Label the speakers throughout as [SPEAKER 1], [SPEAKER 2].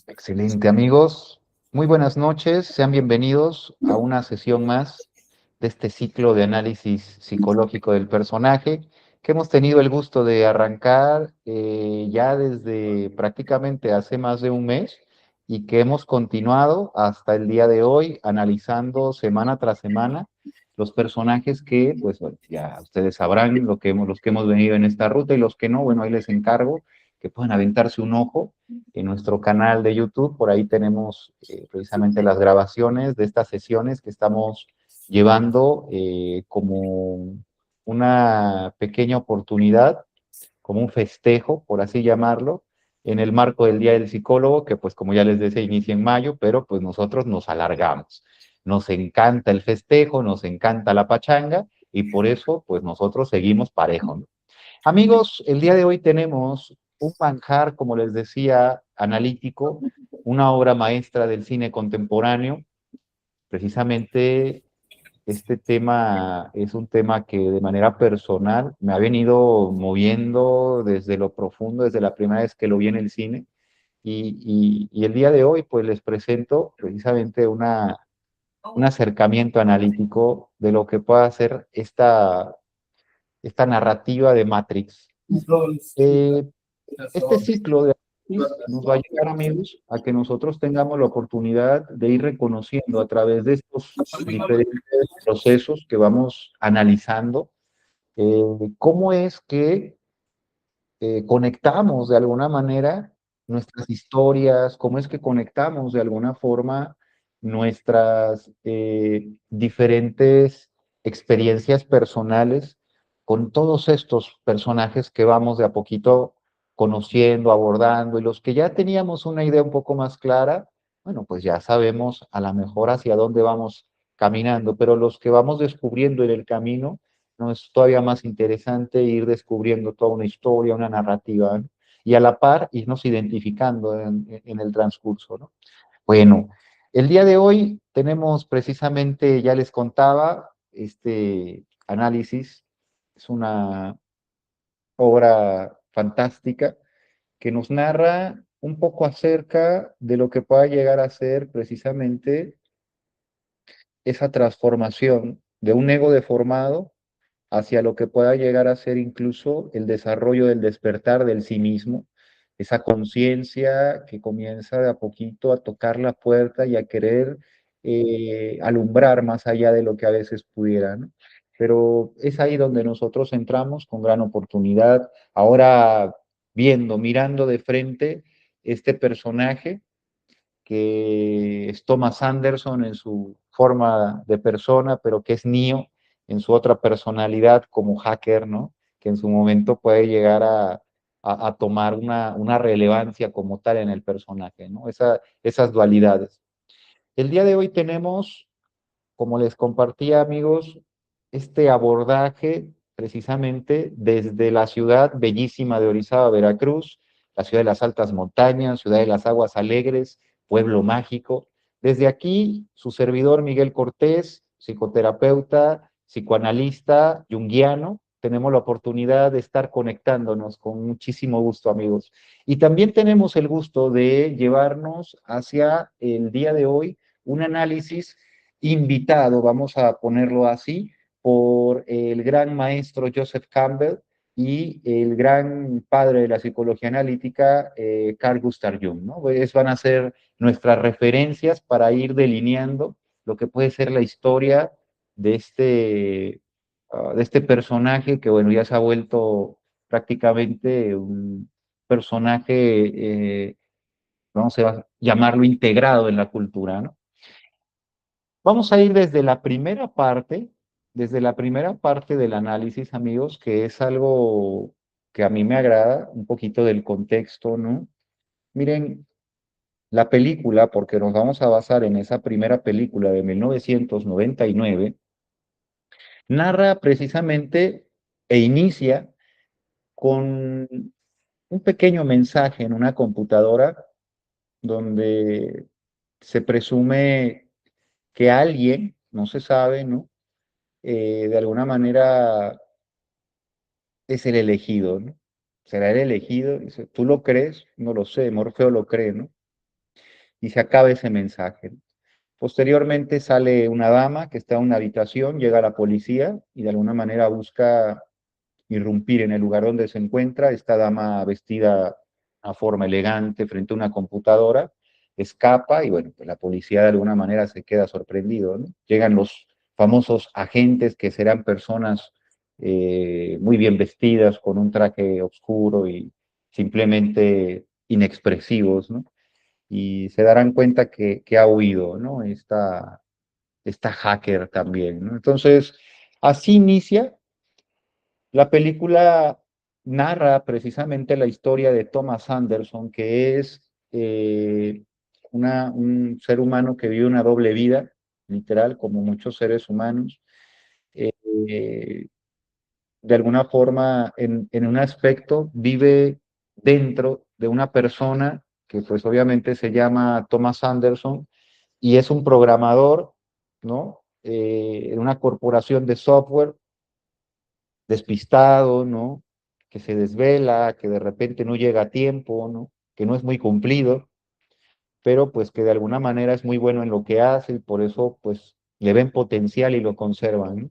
[SPEAKER 1] Excelente, amigos. Muy buenas noches. Sean bienvenidos a una sesión más de este ciclo de análisis psicológico del personaje que hemos tenido el gusto de arrancar ya desde prácticamente hace más de un mes y que hemos continuado hasta el día de hoy analizando semana tras semana los personajes que, pues bueno, ya ustedes sabrán los que hemos venido en esta ruta y los que no, bueno, ahí les encargo que puedan aventarse un ojo en nuestro canal de YouTube. Por ahí tenemos precisamente las grabaciones de estas sesiones que estamos llevando como una pequeña oportunidad, como un festejo, por así llamarlo, en el marco del Día del Psicólogo, que pues como ya les decía, inicia en mayo, pero pues nosotros nos alargamos. Nos encanta el festejo, nos encanta la pachanga y por eso pues nosotros seguimos parejo, ¿no? Amigos, el día de hoy tenemos un manjar, como les decía, analítico, una obra maestra del cine contemporáneo. Precisamente este tema es un tema que de manera personal me ha venido moviendo desde lo profundo, desde la primera vez que lo vi en el cine. Y el día de hoy, pues les presento precisamente un acercamiento analítico de lo que pueda ser esta narrativa de Matrix. Eh, este ciclo de análisis nos va a ayudar, amigos, a que nosotros tengamos la oportunidad de ir reconociendo a través de estos diferentes procesos que vamos analizando, cómo es que conectamos de alguna manera nuestras historias, cómo es que conectamos de alguna forma nuestras diferentes experiencias personales con todos estos personajes que vamos de a poquito conociendo, abordando, y los que ya teníamos una idea un poco más clara, bueno, pues ya sabemos a lo mejor hacia dónde vamos caminando, pero los que vamos descubriendo en el camino, ¿no? Es todavía más interesante ir descubriendo toda una historia, una narrativa, ¿no? Y a la par irnos identificando en el transcurso, ¿no? Bueno, el día de hoy tenemos precisamente, ya les contaba, este análisis, es una obra fantástica que nos narra un poco acerca de lo que pueda llegar a ser precisamente esa transformación de un ego deformado hacia lo que pueda llegar a ser incluso el desarrollo del despertar del sí mismo, esa conciencia que comienza de a poquito a tocar la puerta y a querer alumbrar más allá de lo que a veces pudiera, ¿no? Pero es ahí donde nosotros entramos con gran oportunidad, ahora viendo, mirando de frente este personaje que es Thomas Anderson en su forma de persona, pero que es Neo en su otra personalidad como hacker, ¿no? Que en su momento puede llegar a tomar una relevancia como tal en el personaje, ¿no? Esas dualidades. El día de hoy tenemos, como les compartía, amigos, este abordaje precisamente desde la ciudad bellísima de Orizaba, Veracruz, la ciudad de las altas montañas, ciudad de las aguas alegres, pueblo mágico. Desde aquí, su servidor Miguel Cortés, psicoterapeuta, psicoanalista, junguiano, tenemos la oportunidad de estar conectándonos con muchísimo gusto, amigos. Y también tenemos el gusto de llevarnos hacia el día de hoy un análisis invitado, vamos a ponerlo así, por el gran maestro Joseph Campbell y el gran padre de la psicología analítica, Carl Gustav Jung, ¿no? Pues van a ser nuestras referencias para ir delineando lo que puede ser la historia de este personaje que, bueno, ya se ha vuelto prácticamente un personaje, vamos a llamarlo integrado en la cultura, ¿no? Vamos a ir desde la primera parte del análisis, amigos, que es algo que a mí me agrada, un poquito del contexto, ¿no? Miren, la película, porque nos vamos a basar en esa primera película de 1999, narra precisamente e inicia con un pequeño mensaje en una computadora donde se presume que alguien, no se sabe, ¿no? De alguna manera es el elegido, ¿no? Será el elegido. Dice, ¿tú lo crees? No lo sé, Morfeo lo cree, ¿no? y se acaba ese mensaje. Posteriormente sale una dama que está en una habitación, llega la policía y de alguna manera busca irrumpir en el lugar donde se encuentra. Esta dama vestida a forma elegante frente a una computadora, escapa y bueno, pues la policía de alguna manera se queda sorprendido, ¿no? Llegan los famosos agentes que serán personas muy bien vestidas, con un traje oscuro y simplemente inexpresivos, ¿no? Y se darán cuenta que ha huido, ¿no? Esta hacker también, ¿no? Entonces, así inicia. La película narra precisamente la historia de Thomas Anderson, que es un ser humano que vive una doble vida, literal, como muchos seres humanos. Eh, de alguna forma, en un aspecto, vive dentro de una persona que pues obviamente se llama Thomas Anderson y es un programador, ¿no? En una corporación de software despistado, ¿no? Que se desvela, que de repente no llega a tiempo, ¿no? Que no es muy cumplido, pero pues que de alguna manera es muy bueno en lo que hace y por eso pues le ven potencial y lo conservan, ¿no?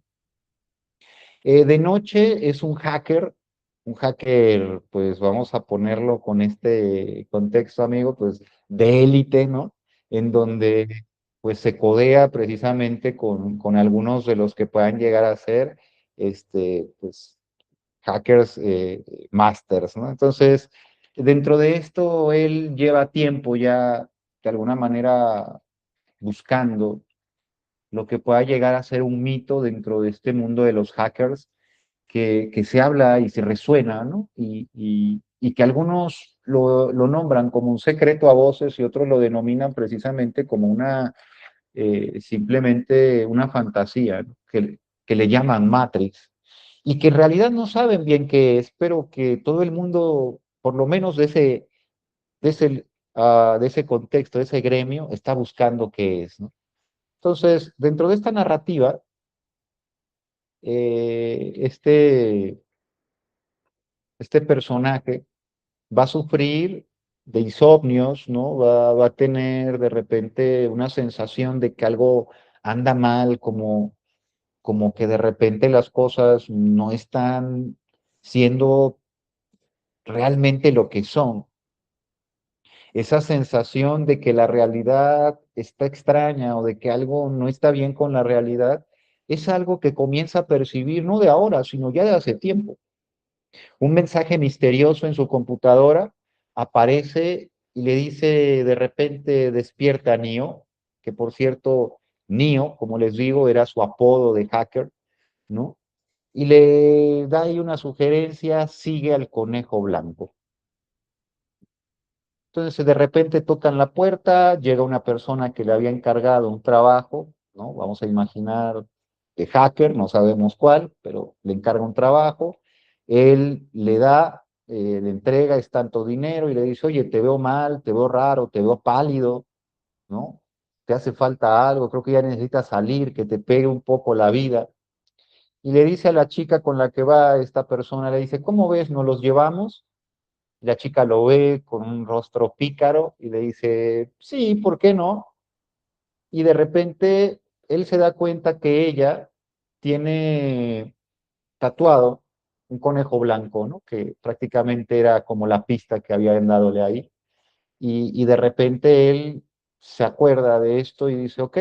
[SPEAKER 1] De noche es un hacker, pues vamos a ponerlo con este contexto, amigo, pues de élite, ¿no? En donde pues se codea precisamente con algunos de los que puedan llegar a ser, pues hackers masters, ¿no? Entonces, dentro de esto, él lleva tiempo ya, de alguna manera, buscando lo que pueda llegar a ser un mito dentro de este mundo de los hackers, que se habla y se resuena, ¿no? Y que algunos lo nombran como un secreto a voces y otros lo denominan precisamente como simplemente una fantasía, ¿no? Que le llaman Matrix y que en realidad no saben bien qué es, pero que todo el mundo, por lo menos de ese contexto, de ese gremio, está buscando qué es, ¿no? Entonces, dentro de esta narrativa, eh, este, este personaje va a sufrir de insomnios, ¿no? Va a tener de repente una sensación de que algo anda mal, como que de repente las cosas no están siendo realmente lo que son. Esa sensación de que la realidad está extraña o de que algo no está bien con la realidad, es algo que comienza a percibir no de ahora, sino ya de hace tiempo. Un mensaje misterioso en su computadora aparece y le dice de repente despierta Neo, que por cierto, Neo, como les digo, era su apodo de hacker, ¿no? Y le da ahí una sugerencia, sigue al conejo blanco. Entonces de repente tocan la puerta, llega una persona que le había encargado un trabajo, ¿no? Vamos a imaginar de hacker, no sabemos cuál, pero le encarga un trabajo, él le da, le entrega es tanto dinero y le dice, oye, te veo mal, te veo raro, te veo pálido, ¿no? Te hace falta algo, creo que ya necesitas salir, que te pegue un poco la vida. Y le dice a la chica con la que va esta persona, le dice, ¿cómo ves? ¿Nos los llevamos? La chica lo ve con un rostro pícaro y le dice, sí, ¿por qué no? Y de repente él se da cuenta que ella tiene tatuado un conejo blanco, ¿no? Que prácticamente era como la pista que habían dadole ahí. Y de repente él se acuerda de esto y dice, ok,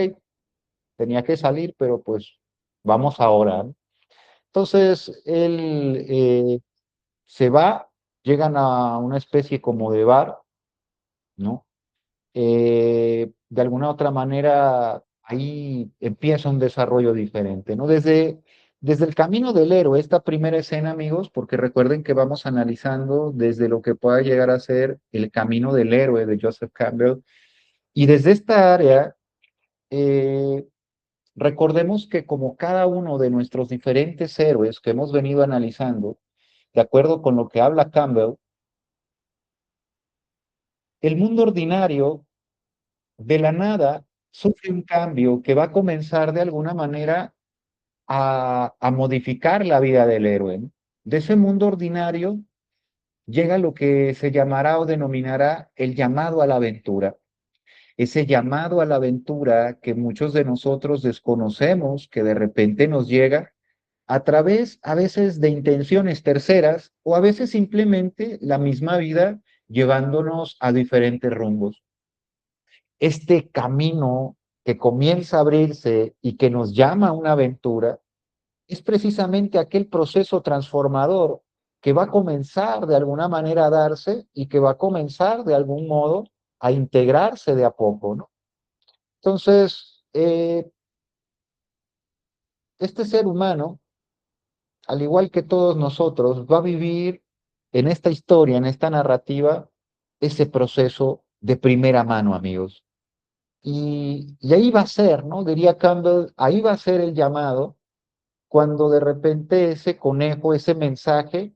[SPEAKER 1] tenía que salir, pero pues vamos ahora, ¿no? Entonces él se va, llegan a una especie como de bar, ¿no? De alguna otra manera, ahí empieza un desarrollo diferente, ¿no? Desde el camino del héroe, esta primera escena, amigos, porque recuerden que vamos analizando desde lo que pueda llegar a ser el camino del héroe de Joseph Campbell, y desde esta área, eh, recordemos que como cada uno de nuestros diferentes héroes que hemos venido analizando, de acuerdo con lo que habla Campbell, el mundo ordinario de la nada sufre un cambio que va a comenzar de alguna manera a modificar la vida del héroe, ¿no? De ese mundo ordinario llega lo que se llamará o denominará el llamado a la aventura. ese llamado a la aventura que muchos de nosotros desconocemos, que de repente nos llega a través a veces de intenciones terceras o a veces simplemente la misma vida llevándonos a diferentes rumbos. Este camino que comienza a abrirse y que nos llama a una aventura es precisamente aquel proceso transformador que va a comenzar de alguna manera a darse y que va a comenzar de algún modo a integrarse de a poco, ¿no? Entonces, este ser humano, al igual que todos nosotros, va a vivir en esta historia, en esta narrativa, ese proceso de primera mano, amigos. Y ahí va a ser, ¿no? Diría Campbell, ahí va a ser el llamado cuando de repente ese conejo, ese mensaje,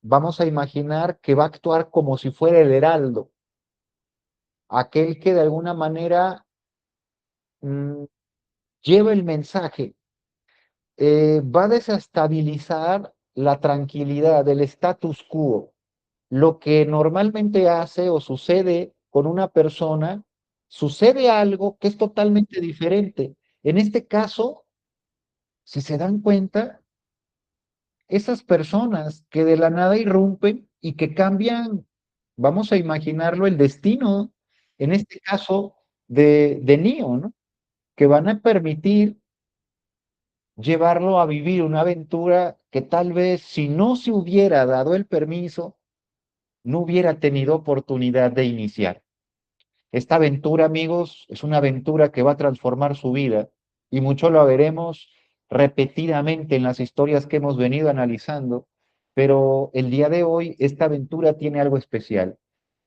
[SPEAKER 1] vamos a imaginar que va a actuar como si fuera el heraldo, aquel que de alguna manera mm, lleva el mensaje, va a desestabilizar la tranquilidad, el status quo. Lo que normalmente hace o sucede con una persona, sucede algo que es totalmente diferente. En este caso, si se dan cuenta, esas personas que de la nada irrumpen y que cambian, vamos a imaginarlo, el destino, en este caso de Neo, ¿no? Que van a permitir llevarlo a vivir una aventura que tal vez si no se hubiera dado el permiso, no hubiera tenido oportunidad de iniciar. Esta aventura, amigos, es una aventura que va a transformar su vida y mucho lo veremos repetidamente en las historias que hemos venido analizando, pero el día de hoy esta aventura tiene algo especial.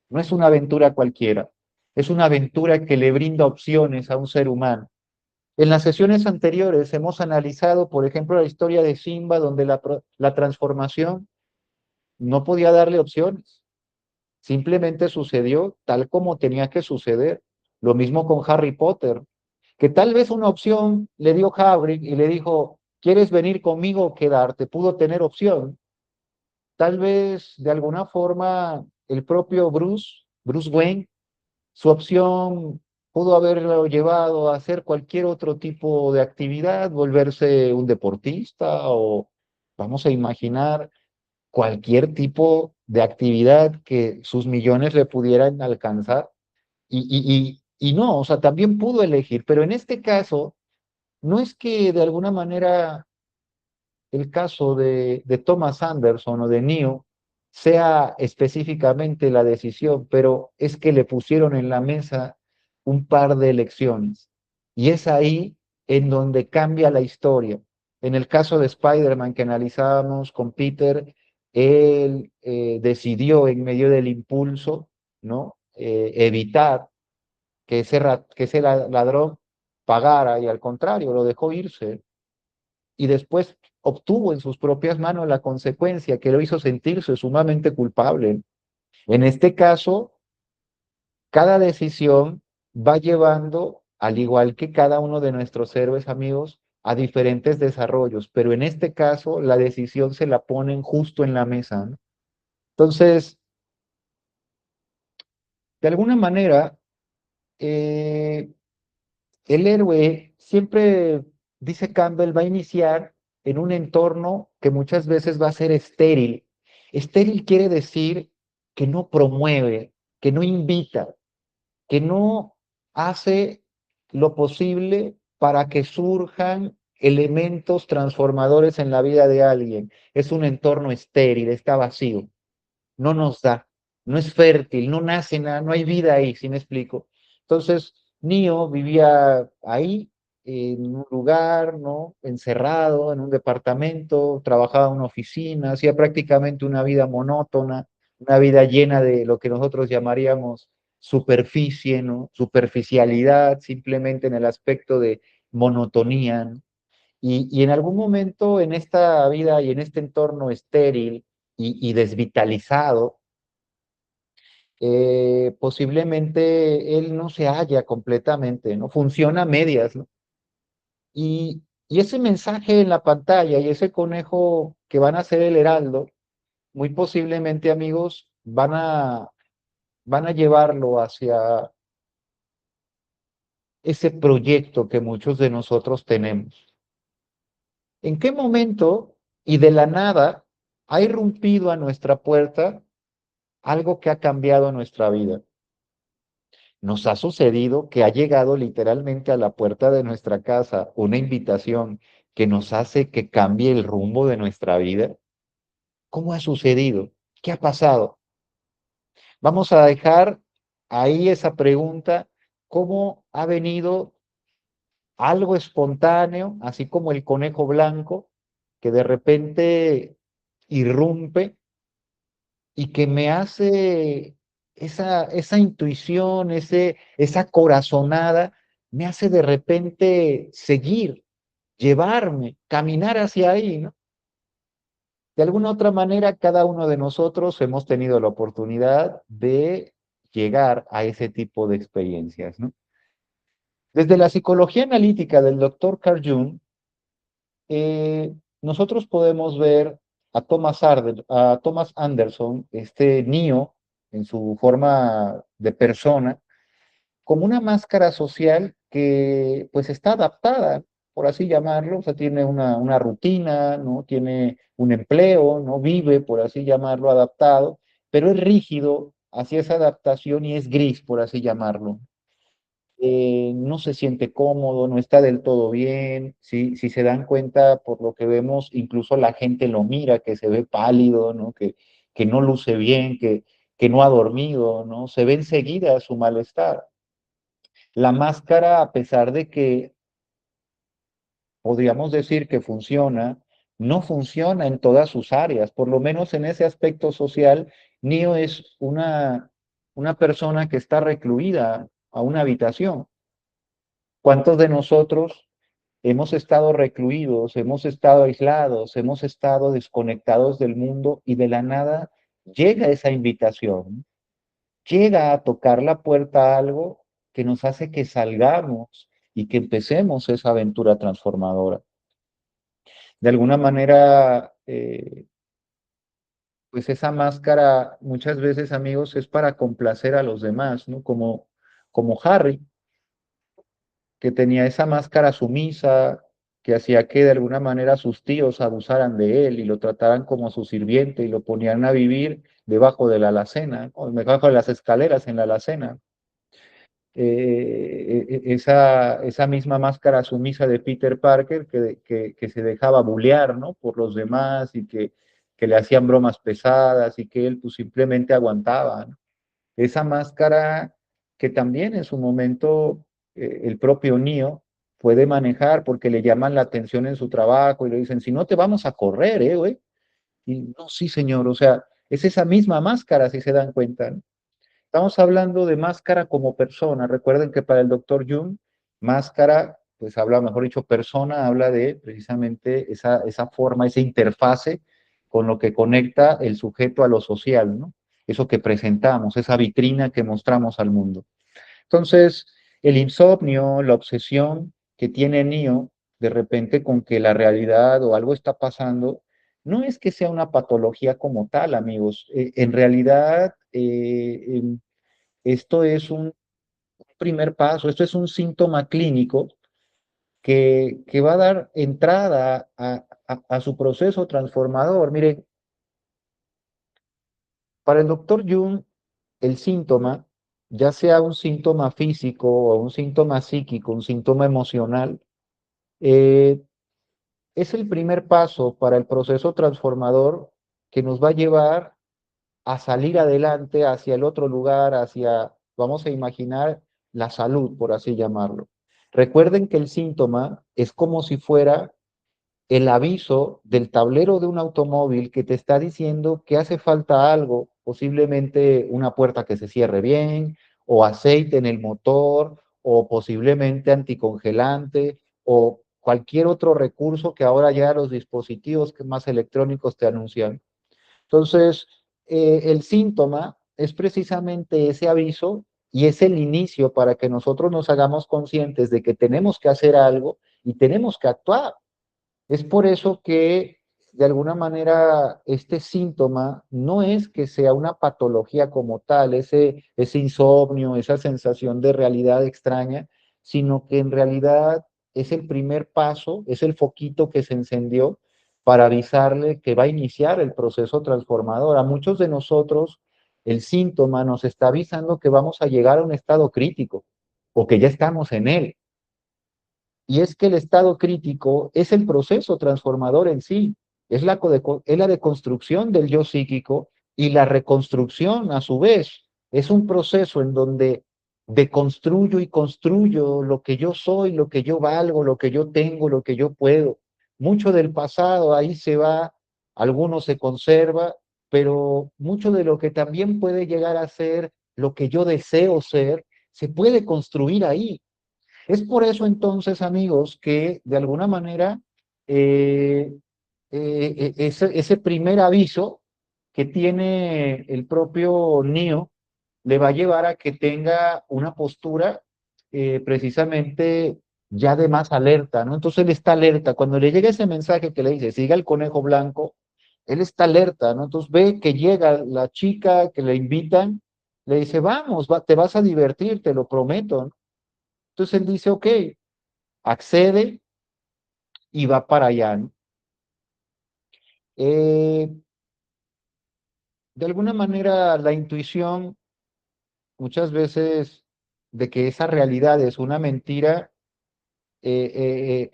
[SPEAKER 1] No es una aventura cualquiera, es una aventura que le brinda opciones a un ser humano. En las sesiones anteriores hemos analizado, por ejemplo, la historia de Simba, donde la transformación no podía darle opciones. Simplemente sucedió tal como tenía que suceder. Lo mismo con Harry Potter, que tal vez una opción le dio Hagrid y le dijo, ¿quieres venir conmigo o quedarte? Pudo tener opción. Tal vez de alguna forma el propio Bruce Wayne, su opción pudo haberlo llevado a hacer cualquier otro tipo de actividad, volverse un deportista o vamos a imaginar cualquier tipo de actividad que sus millones le pudieran alcanzar. Y no, o sea, también pudo elegir, pero en este caso, no es que de alguna manera el caso de Thomas Anderson o de Neo sea específicamente la decisión, pero es que le pusieron en la mesa un par de elecciones. Y es ahí en donde cambia la historia. En el caso de Spider-Man que analizábamos con Peter, él decidió en medio del impulso, ¿no? Evitar que ese ladrón pagara y al contrario, lo dejó irse y después obtuvo en sus propias manos la consecuencia que lo hizo sentirse sumamente culpable. En este caso, cada decisión va llevando, al igual que cada uno de nuestros héroes amigos, a diferentes desarrollos, pero en este caso la decisión se la ponen justo en la mesa, ¿no? Entonces, de alguna manera, eh, el héroe siempre, dice Campbell, va a iniciar en un entorno que muchas veces va a ser estéril. Estéril quiere decir que no promueve, que no invita, que no hace lo posible para que surjan elementos transformadores en la vida de alguien. Es un entorno estéril, está vacío, no nos da, no es fértil, no nace nada, no hay vida ahí, ¿sí me explico? Entonces, Neo vivía ahí, en un lugar, ¿no? Encerrado en un departamento, trabajaba en una oficina, hacía prácticamente una vida monótona, una vida llena de lo que nosotros llamaríamos superficie, ¿no? Superficialidad, simplemente en el aspecto de monotonía, ¿no? Y en algún momento en esta vida y en este entorno estéril y desvitalizado, posiblemente él no se halla completamente, ¿no? Funciona a medias, ¿no? Y ese mensaje en la pantalla y ese conejo que van a ser el heraldo, muy posiblemente, amigos, van a llevarlo hacia ese proyecto que muchos de nosotros tenemos. ¿En qué momento y de la nada ha irrumpido a nuestra puerta algo que ha cambiado nuestra vida? Nos ha sucedido que ha llegado literalmente a la puerta de nuestra casa una invitación que nos hace que cambie el rumbo de nuestra vida. ¿Cómo ha sucedido? ¿Qué ha pasado? Vamos a dejar ahí esa pregunta, ¿cómo ha venido algo espontáneo, así como el conejo blanco, que de repente irrumpe y que me hace esa intuición, esa corazonada, me hace de repente seguir, llevarme, caminar hacia ahí, ¿no? De alguna otra manera, cada uno de nosotros hemos tenido la oportunidad de llegar a ese tipo de experiencias, ¿no? Desde la psicología analítica del doctor Carl Jung, nosotros podemos ver a Thomas Anderson, este Neo, en su forma de persona, como una máscara social que pues está adaptada, por así llamarlo, o sea, tiene una rutina, ¿no? Tiene un empleo, ¿no? Vive, por así llamarlo, adaptado, pero es rígido hacia esa adaptación y es gris, por así llamarlo. No se siente cómodo, no está del todo bien. Si se dan cuenta, por lo que vemos, incluso la gente lo mira, que se ve pálido, ¿no? Que no luce bien, que no ha dormido, ¿no? Se ve enseguida su malestar. La máscara, a pesar de que podríamos decir que funciona, no funciona en todas sus áreas, por lo menos en ese aspecto social. Neo es una persona que está recluida a una habitación. ¿Cuántos de nosotros hemos estado recluidos, hemos estado aislados, hemos estado desconectados del mundo y de la nada llega esa invitación, llega a tocar la puerta algo que nos hace que salgamos y que empecemos esa aventura transformadora? De alguna manera, pues esa máscara muchas veces, amigos, es para complacer a los demás, ¿no? Como Harry, que tenía esa máscara sumisa, que hacía que de alguna manera sus tíos abusaran de él y lo trataran como su sirviente y lo ponían a vivir debajo de la alacena, o debajo de las escaleras en la alacena. Esa misma máscara sumisa de Peter Parker que se dejaba bullear, ¿no? Por los demás y que le hacían bromas pesadas y que él pues simplemente aguantaba, ¿no? Esa máscara que también en su momento el propio Neo puede manejar porque le llaman la atención en su trabajo y le dicen, si no te vamos a correr, güey. Y no, sí, señor, o sea, es esa misma máscara, si se dan cuenta, ¿no? Estamos hablando de máscara como persona. Recuerden que para el doctor Jung, máscara, pues habla, mejor dicho, persona, habla de precisamente esa forma, esa interfase con lo que conecta el sujeto a lo social, ¿no? Eso que presentamos, esa vitrina que mostramos al mundo. Entonces, el insomnio, la obsesión que tiene Neo de repente con que la realidad o algo está pasando, no es que sea una patología como tal, amigos. En realidad, esto es un primer paso, esto es un síntoma clínico que va a dar entrada a su proceso transformador. Mire, para el doctor Jung, el síntoma, ya sea un síntoma físico o un síntoma psíquico, un síntoma emocional, eh, es el primer paso para el proceso transformador que nos va a llevar a salir adelante hacia el otro lugar, hacia, vamos a imaginar, la salud, por así llamarlo. Recuerden que el síntoma es como si fuera el aviso del tablero de un automóvil que te está diciendo que hace falta algo, posiblemente una puerta que se cierre bien, o aceite en el motor, o posiblemente anticongelante, o cualquier otro recurso que ahora ya los dispositivos más electrónicos te anuncian. Entonces, el síntoma es precisamente ese aviso y es el inicio para que nosotros nos hagamos conscientes de que tenemos que hacer algo y tenemos que actuar. Es por eso que, de alguna manera, este síntoma no es que sea una patología como tal, ese insomnio, esa sensación de realidad extraña, sino que en realidad es el primer paso, es el foquito que se encendió para avisarle que va a iniciar el proceso transformador. A muchos de nosotros el síntoma nos está avisando que vamos a llegar a un estado crítico o que ya estamos en él. Y es que el estado crítico es el proceso transformador en sí, es la deconstrucción del yo psíquico y la reconstrucción a su vez. Es un proceso en donde deconstruyo y construyo lo que yo soy, lo que yo valgo, lo que yo tengo, lo que yo puedo. Mucho del pasado ahí se va, algunos se conserva, pero mucho de lo que también puede llegar a ser lo que yo deseo ser, se puede construir ahí. Es por eso entonces, amigos, que de alguna manera eh, ese primer aviso que tiene el propio Neo le va a llevar a que tenga una postura precisamente ya de más alerta, ¿no? Entonces él está alerta. Cuando le llega ese mensaje que le dice, siga el conejo blanco, él está alerta, ¿no? Entonces ve que llega la chica que le invitan, le dice, vamos, te vas a divertir, te lo prometo, ¿no? Entonces él dice, ok, accede y va para allá, ¿no? Eh, de alguna manera, la intuición, muchas veces, de que esa realidad es una mentira,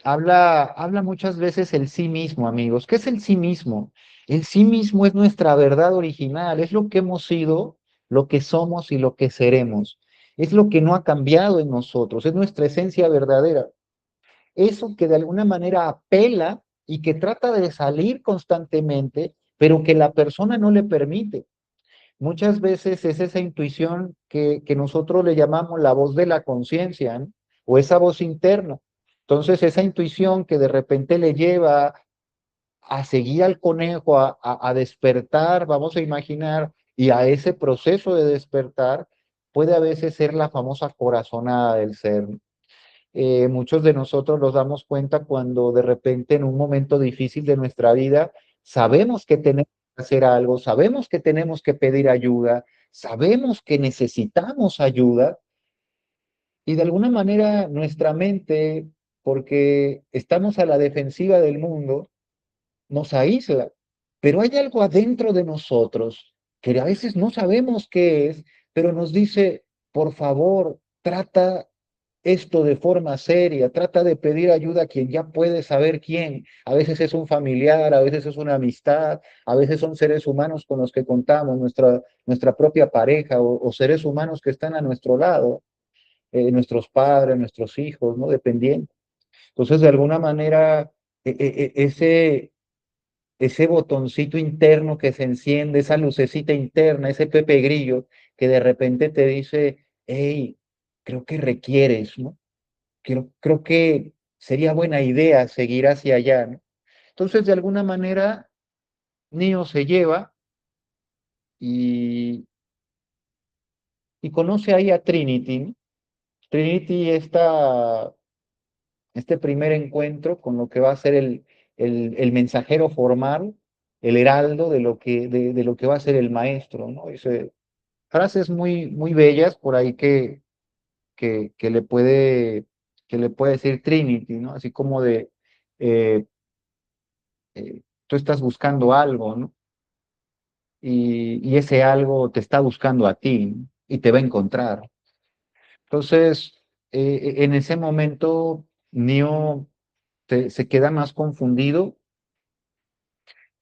[SPEAKER 1] habla muchas veces el sí mismo, amigos. ¿Qué es el sí mismo? El sí mismo es nuestra verdad original, es lo que hemos sido, lo que somos y lo que seremos. Es lo que no ha cambiado en nosotros, es nuestra esencia verdadera. Eso que de alguna manera apela y que trata de salir constantemente, pero que la persona no le permite. Muchas veces es esa intuición que nosotros le llamamos la voz de la conciencia, ¿no? O esa voz interna. Entonces, esa intuición que de repente le lleva a seguir al conejo, a despertar, vamos a imaginar, y a ese proceso de despertar, puede a veces ser la famosa corazonada del ser. Muchos de nosotros nos damos cuenta cuando de repente en un momento difícil de nuestra vida sabemos que tenemos que hacer algo, sabemos que tenemos que pedir ayuda, sabemos que necesitamos ayuda y de alguna manera nuestra mente, porque estamos a la defensiva del mundo, nos aísla. Pero hay algo adentro de nosotros que a veces no sabemos qué es, pero nos dice, por favor, trata esto de forma seria, trata de pedir ayuda a quien ya puede saber quién. A veces es un familiar, a veces es una amistad, a veces son seres humanos con los que contamos, nuestra propia pareja o seres humanos que están a nuestro lado, nuestros padres, nuestros hijos, ¿no? Dependiendo. Entonces, de alguna manera, ese botoncito interno que se enciende, esa lucecita interna, ese Pepe Grillo que de repente te dice, hey, creo que requieres, ¿no? Creo que sería buena idea seguir hacia allá, ¿no? Entonces, de alguna manera, Neo se lleva y, y conoce ahí a Trinity, ¿no? Trinity, este primer encuentro con lo que va a ser el mensajero formal, el heraldo de lo que va a ser el maestro, ¿no? Dice frases muy bellas por ahí que, que le puede, que le puede decir Trinity, ¿no? Así como de, eh, tú estás buscando algo, ¿no? Y ese algo te está buscando a ti, ¿no? Y te va a encontrar. Entonces, en ese momento, Neo se queda más confundido,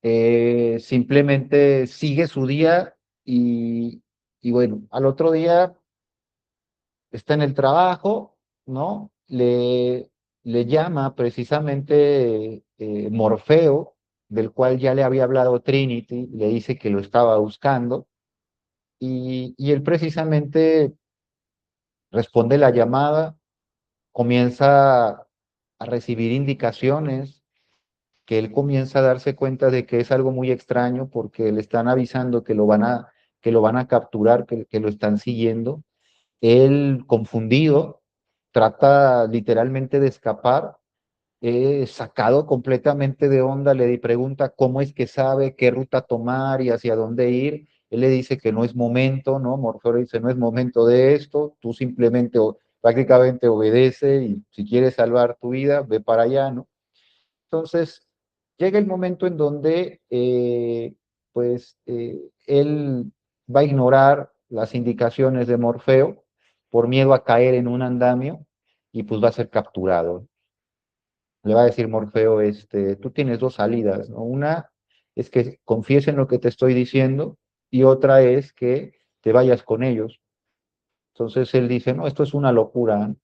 [SPEAKER 1] simplemente sigue su día y bueno, al otro día está en el trabajo, ¿no? Le llama precisamente Morfeo, del cual ya le había hablado Trinity, le dice que lo estaba buscando y él precisamente responde la llamada, comienza a recibir indicaciones que él comienza a darse cuenta de que es algo muy extraño porque le están avisando que lo van a capturar, que lo están siguiendo. Él, confundido, trata literalmente de escapar, sacado completamente de onda, le pregunta cómo es que sabe qué ruta tomar y hacia dónde ir. Él le dice que no es momento, ¿no? Morfeo le dice, no es momento de esto, tú simplemente prácticamente obedece y si quieres salvar tu vida, ve para allá, ¿no? Entonces, llega el momento en donde, él va a ignorar las indicaciones de Morfeo por miedo a caer en un andamio y pues va a ser capturado. Le va a decir Morfeo, tú tienes dos salidas, ¿no? Una es que confíes en lo que te estoy diciendo y otra es que te vayas con ellos. Entonces él dice, no, esto es una locura.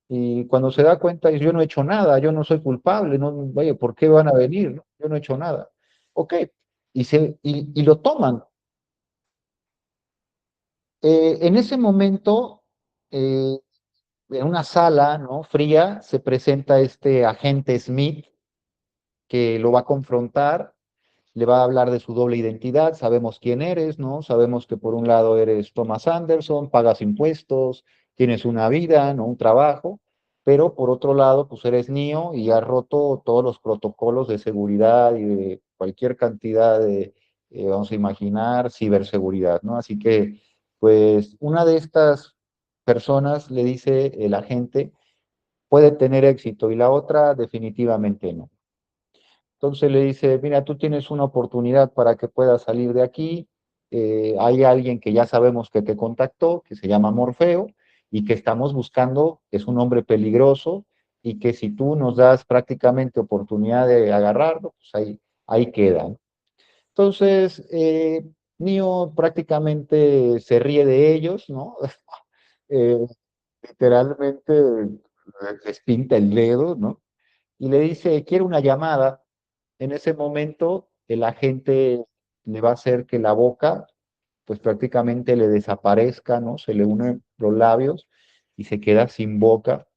[SPEAKER 1] Y cuando se da cuenta, dice, yo no he hecho nada, yo no soy culpable, no, vaya, ¿por qué van a venir? ¿No? Yo no he hecho nada. Ok, y lo toman. En ese momento, eh, en una sala, ¿no? Fría, se presenta este agente Smith que lo va a confrontar, le va a hablar de su doble identidad, sabemos quién eres, ¿no? Sabemos que por un lado eres Thomas Anderson, pagas impuestos, tienes una vida, ¿no? Un trabajo, pero por otro lado, pues eres Neo y has roto todos los protocolos de seguridad y de cualquier cantidad de, vamos a imaginar, ciberseguridad, ¿no? Así que, pues, una de estas personas le dice el agente, puede tener éxito y la otra definitivamente no. Entonces le dice, mira, tú tienes una oportunidad para que puedas salir de aquí. Hay alguien que ya sabemos que te contactó, que se llama Morfeo, y que estamos buscando, que es un hombre peligroso, y que si tú nos das prácticamente oportunidad de agarrarlo, pues ahí quedan. Entonces, Neo prácticamente se ríe de ellos, ¿no? Eh, literalmente les pinta el dedo, ¿no? Y le dice, quiero una llamada. En ese momento, el agente le va a hacer que la boca, pues prácticamente le desaparezca, ¿no? Se le unen los labios y se queda sin boca.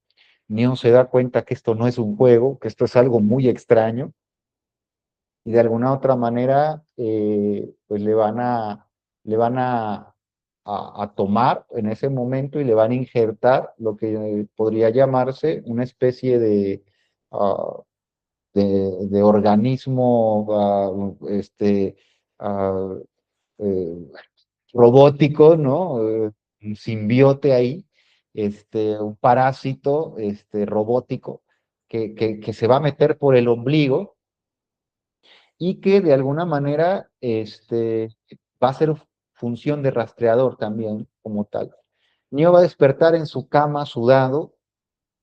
[SPEAKER 1] Neo se da cuenta que esto no es un juego, que esto es algo muy extraño y de alguna otra manera, pues le van a tomar en ese momento y le van a injertar lo que podría llamarse una especie ah, de organismo ah, eh, robótico, ¿no? Un simbiote ahí, un parásito robótico que se va a meter por el ombligo y que de alguna manera va a ser función de rastreador también como tal. Neo va a despertar en su cama sudado,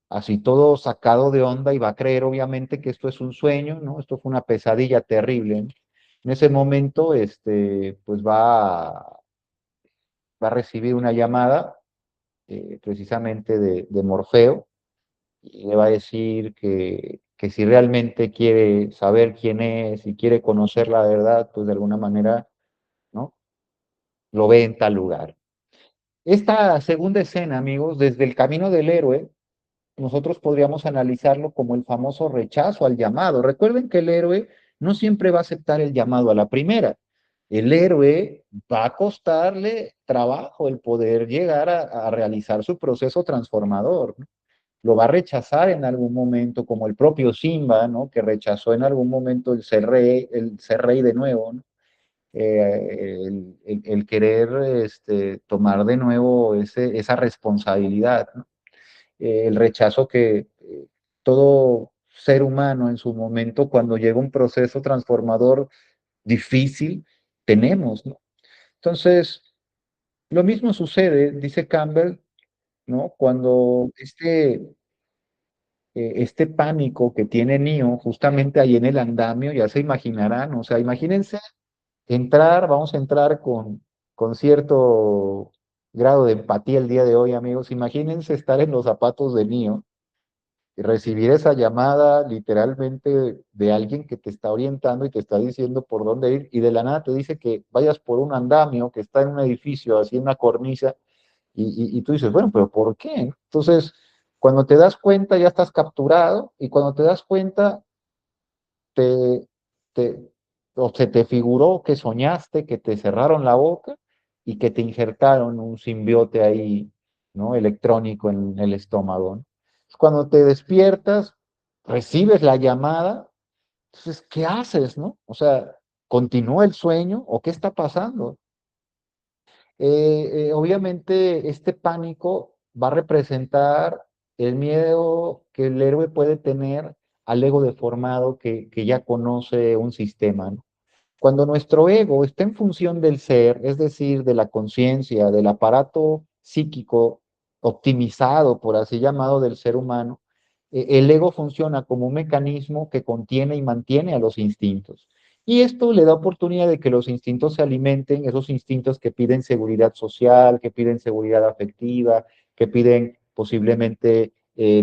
[SPEAKER 1] así todo sacado de onda y va a creer obviamente que esto es un sueño, ¿no? Esto fue una pesadilla terrible, ¿no? En ese momento, pues va a recibir una llamada precisamente de Morfeo y le va a decir que si realmente quiere saber quién es y quiere conocer la verdad, pues de alguna manera, ¿no? Lo ve en tal lugar. Esta segunda escena, amigos, desde el camino del héroe, nosotros podríamos analizarlo como el famoso rechazo al llamado. Recuerden que el héroe no siempre va a aceptar el llamado a la primera. El héroe va a costarle trabajo el poder llegar a realizar su proceso transformador, ¿no? Lo va a rechazar en algún momento, como el propio Simba, ¿no? Que rechazó en algún momento el ser rey de nuevo, ¿no? El querer tomar de nuevo esa responsabilidad, ¿no? El rechazo que todo ser humano en su momento, cuando llega un proceso transformador difícil, tenemos, ¿no? Entonces, lo mismo sucede, dice Campbell, ¿no? Cuando este pánico que tiene Neo justamente ahí en el andamio, ya se imaginarán, o sea, imagínense vamos a entrar con cierto grado de empatía el día de hoy, amigos, imagínense estar en los zapatos de Neo y recibir esa llamada literalmente de alguien que te está orientando y te está diciendo por dónde ir y de la nada te dice que vayas por un andamio que está en un edificio, así en una cornisa, y tú dices, bueno, pero ¿por qué? Entonces, cuando te das cuenta ya estás capturado y cuando te das cuenta te, te, o se te figuró que soñaste, que te cerraron la boca y que te injertaron un simbiote ahí, ¿no? Electrónico en el estómago, ¿no? Cuando te despiertas, recibes la llamada, entonces, ¿qué haces, no? O sea, ¿continúa el sueño o qué está pasando? Obviamente, este pánico va a representar el miedo que el héroe puede tener al ego deformado que ya conoce un sistema, ¿no? Cuando nuestro ego está en función del ser, es decir, de la conciencia, del aparato psíquico optimizado, por así llamado, del ser humano, el ego funciona como un mecanismo que contiene y mantiene a los instintos. Y esto le da oportunidad de que los instintos se alimenten, esos instintos que piden seguridad social, que piden seguridad afectiva, que piden posiblemente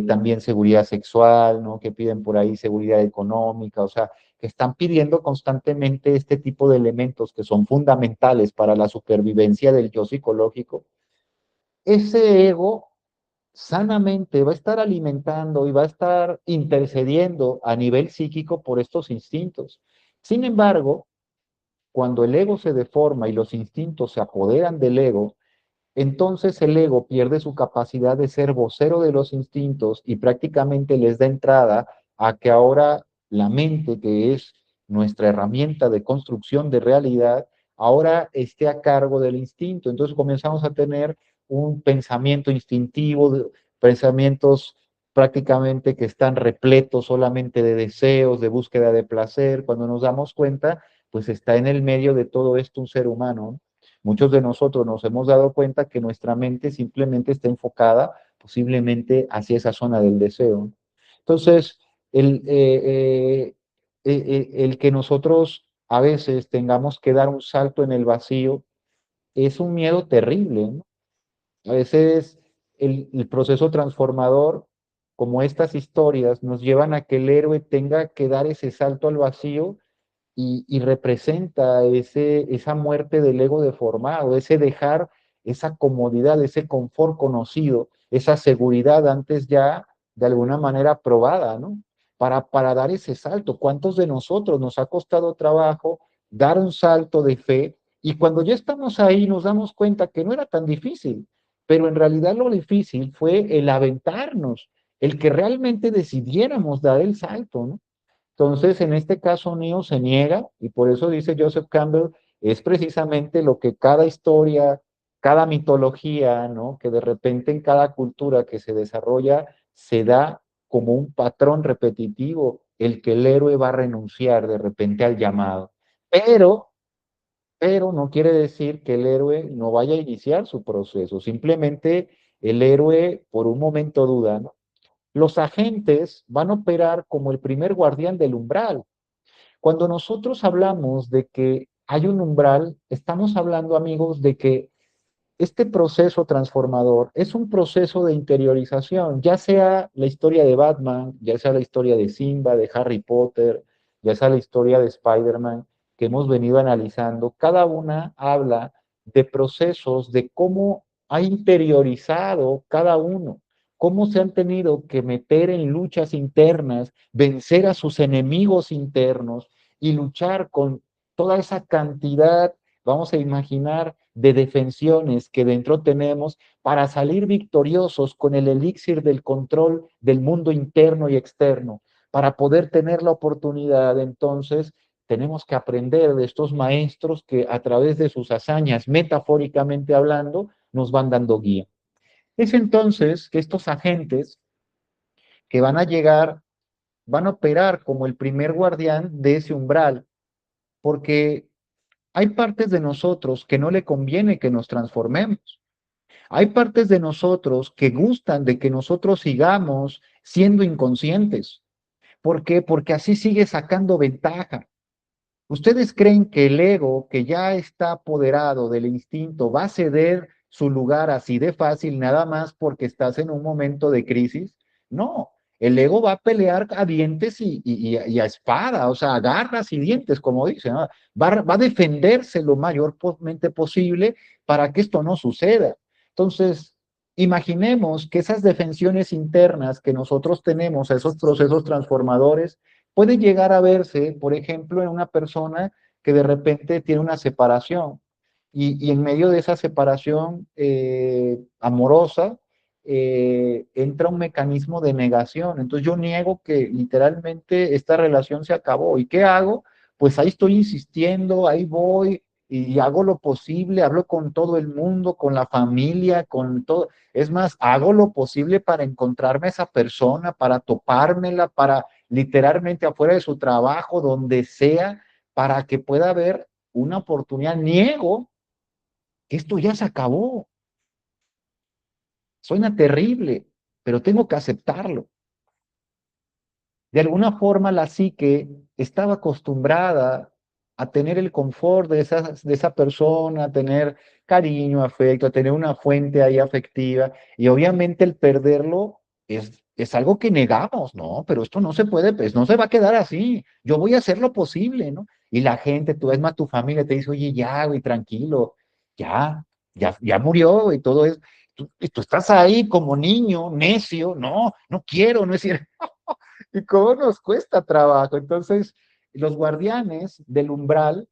[SPEAKER 1] también seguridad sexual, ¿no? Que piden por ahí seguridad económica, o sea, que están pidiendo constantemente este tipo de elementos que son fundamentales para la supervivencia del yo psicológico. Ese ego sanamente va a estar alimentando y va a estar intercediendo a nivel psíquico por estos instintos. Sin embargo, cuando el ego se deforma y los instintos se apoderan del ego, entonces el ego pierde su capacidad de ser vocero de los instintos y prácticamente les da entrada a que ahora la mente, que es nuestra herramienta de construcción de realidad, ahora esté a cargo del instinto. Entonces comenzamos a tener un pensamiento instintivo, pensamientos prácticamente que están repletos solamente de deseos, de búsqueda de placer. Cuando nos damos cuenta, pues está en el medio de todo esto un ser humano. Muchos de nosotros nos hemos dado cuenta que nuestra mente simplemente está enfocada posiblemente hacia esa zona del deseo. Entonces, el, el que nosotros a veces tengamos que dar un salto en el vacío es un miedo terrible, ¿no? A veces el proceso transformador, como estas historias, nos llevan a que el héroe tenga que dar ese salto al vacío y representa esa muerte del ego deformado, ese dejar esa comodidad, ese confort conocido, esa seguridad antes ya de alguna manera probada, ¿no? Para dar ese salto. ¿Cuántos de nosotros nos ha costado trabajo dar un salto de fe? Y cuando ya estamos ahí nos damos cuenta que no era tan difícil, pero en realidad lo difícil fue el aventarnos, el que realmente decidiéramos dar el salto, ¿no? Entonces, en este caso, Neo se niega y por eso dice Joseph Campbell, es precisamente lo que cada historia, cada mitología, ¿no? Que de repente en cada cultura que se desarrolla se da como un patrón repetitivo, el que el héroe va a renunciar de repente al llamado. Pero, pero no quiere decir que el héroe no vaya a iniciar su proceso, simplemente el héroe por un momento duda, ¿no? Los agentes van a operar como el primer guardián del umbral. Cuando nosotros hablamos de que hay un umbral, estamos hablando, amigos, de que este proceso transformador es un proceso de interiorización, ya sea la historia de Batman, ya sea la historia de Simba, de Harry Potter, ya sea la historia de Spider-Man, que hemos venido analizando, cada una habla de procesos, de cómo ha interiorizado cada uno, cómo se han tenido que meter en luchas internas, vencer a sus enemigos internos y luchar con toda esa cantidad, vamos a imaginar, de defensiones que dentro tenemos para salir victoriosos con el elixir del control del mundo interno y externo. Para poder tener la oportunidad, entonces, tenemos que aprender de estos maestros que a través de sus hazañas, metafóricamente hablando, nos van dando guía. Es entonces que estos agentes que van a llegar, van a operar como el primer guardián de ese umbral, porque hay partes de nosotros que no le conviene que nos transformemos. Hay partes de nosotros que gustan de que nosotros sigamos siendo inconscientes. ¿Por qué? Porque así sigue sacando ventaja. ¿Ustedes creen que el ego, que ya está apoderado del instinto, va a ceder su lugar así de fácil nada más porque estás en un momento de crisis? No, el ego va a pelear a dientes y a espada, o sea, a garras y dientes, como dicen, ¿no? Va a defenderse lo mayormente posible para que esto no suceda. Entonces, imaginemos que esas defensiones internas que nosotros tenemos, esos procesos transformadores, puede llegar a verse, por ejemplo, en una persona que de repente tiene una separación y en medio de esa separación amorosa entra un mecanismo de negación. Entonces yo niego que literalmente esta relación se acabó. ¿Y qué hago? Pues ahí estoy insistiendo, ahí voy, y hago lo posible, hablo con todo el mundo, con la familia, con todo. Es más, hago lo posible para encontrarme a esa persona, para topármela, para literalmente afuera de su trabajo, donde sea, para que pueda haber una oportunidad. Niego que esto ya se acabó. Suena terrible, pero tengo que aceptarlo. De alguna forma la psique estaba acostumbrada a tener el confort de esa persona, a tener cariño, afecto, a tener una fuente ahí afectiva, y obviamente el perderlo es algo que negamos, ¿no? Pero esto no se puede, pues no se va a quedar así, yo voy a hacer lo posible, ¿no? Y la gente, tú ves más tu familia, te dice, oye, ya, güey, tranquilo, ya, ya murió y todo eso. Y tú estás ahí como niño, necio, no, no quiero, no es cierto. Y cómo nos cuesta trabajo. Entonces, los guardianes del umbral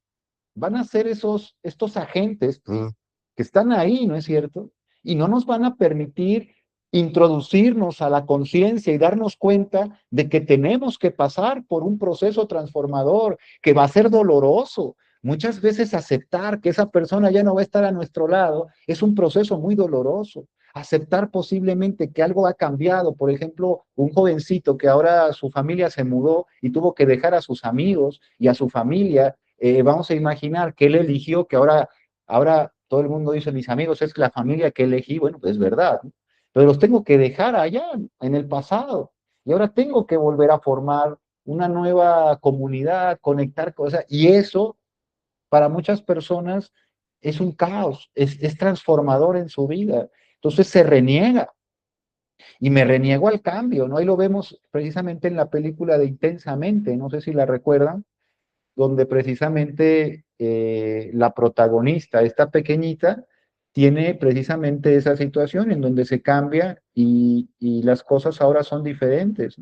[SPEAKER 1] van a ser estos agentes que están ahí, ¿no es cierto? Y no nos van a permitir introducirnos a la conciencia y darnos cuenta de que tenemos que pasar por un proceso transformador que va a ser doloroso. Muchas veces aceptar que esa persona ya no va a estar a nuestro lado es un proceso muy doloroso. Aceptar posiblemente que algo ha cambiado. Por ejemplo, un jovencito que ahora su familia se mudó y tuvo que dejar a sus amigos y a su familia, vamos a imaginar que él eligió que ahora todo el mundo dice, mis amigos, es la familia que elegí, bueno, pues es verdad, ¿no? Pero los tengo que dejar allá en el pasado y ahora tengo que volver a formar una nueva comunidad, conectar cosas, y eso para muchas personas es un caos, es transformador en su vida. Entonces se reniega y me reniego al cambio, ¿no? Ahí lo vemos precisamente en la película de Intensamente, no sé si la recuerdan, donde precisamente la protagonista, esta pequeñita, tiene precisamente esa situación en donde se cambia y las cosas ahora son diferentes.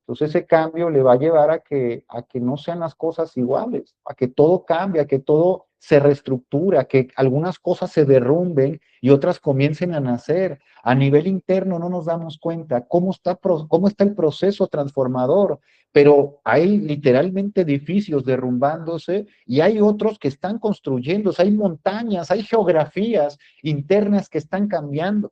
[SPEAKER 1] Entonces ese cambio le va a llevar a que no sean las cosas iguales, a que todo cambie, a que todo se reestructura, que algunas cosas se derrumben y otras comiencen a nacer. A nivel interno no nos damos cuenta cómo está el proceso transformador, pero hay literalmente edificios derrumbándose y hay otros que están construyéndose, hay montañas, hay geografías internas que están cambiando.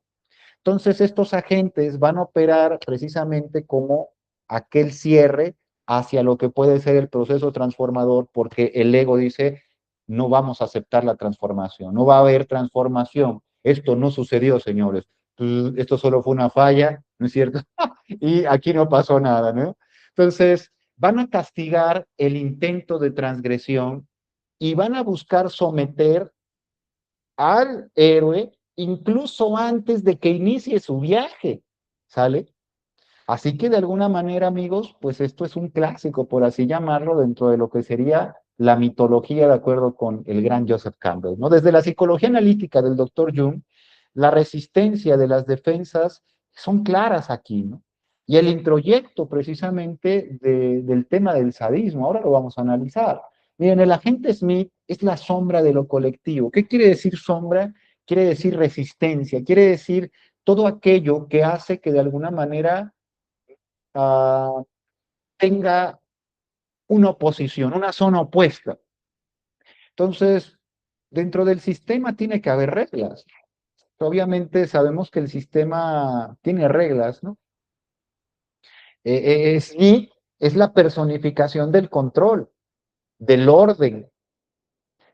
[SPEAKER 1] Entonces, estos agentes van a operar precisamente como aquel cierre hacia lo que puede ser el proceso transformador, porque el ego dice, no vamos a aceptar la transformación, no va a haber transformación. Esto no sucedió, señores. Esto solo fue una falla, ¿no es cierto? Y aquí no pasó nada, ¿no? Entonces, van a castigar el intento de transgresión y van a buscar someter al héroe incluso antes de que inicie su viaje, ¿sale? Así que de alguna manera, amigos, pues esto es un clásico, por así llamarlo, dentro de lo que sería la mitología, de acuerdo con el gran Joseph Campbell, ¿no? Desde la psicología analítica del doctor Jung, la resistencia de las defensas son claras aquí, ¿no? Y el introyecto precisamente del tema del sadismo, ahora lo vamos a analizar. Miren, el agente Smith es la sombra de lo colectivo. ¿Qué quiere decir sombra? Quiere decir resistencia, quiere decir todo aquello que hace que de alguna manera tenga una oposición, una zona opuesta. Entonces, dentro del sistema tiene que haber reglas. Obviamente sabemos que el sistema tiene reglas, ¿no? Y es la personificación del control, del orden,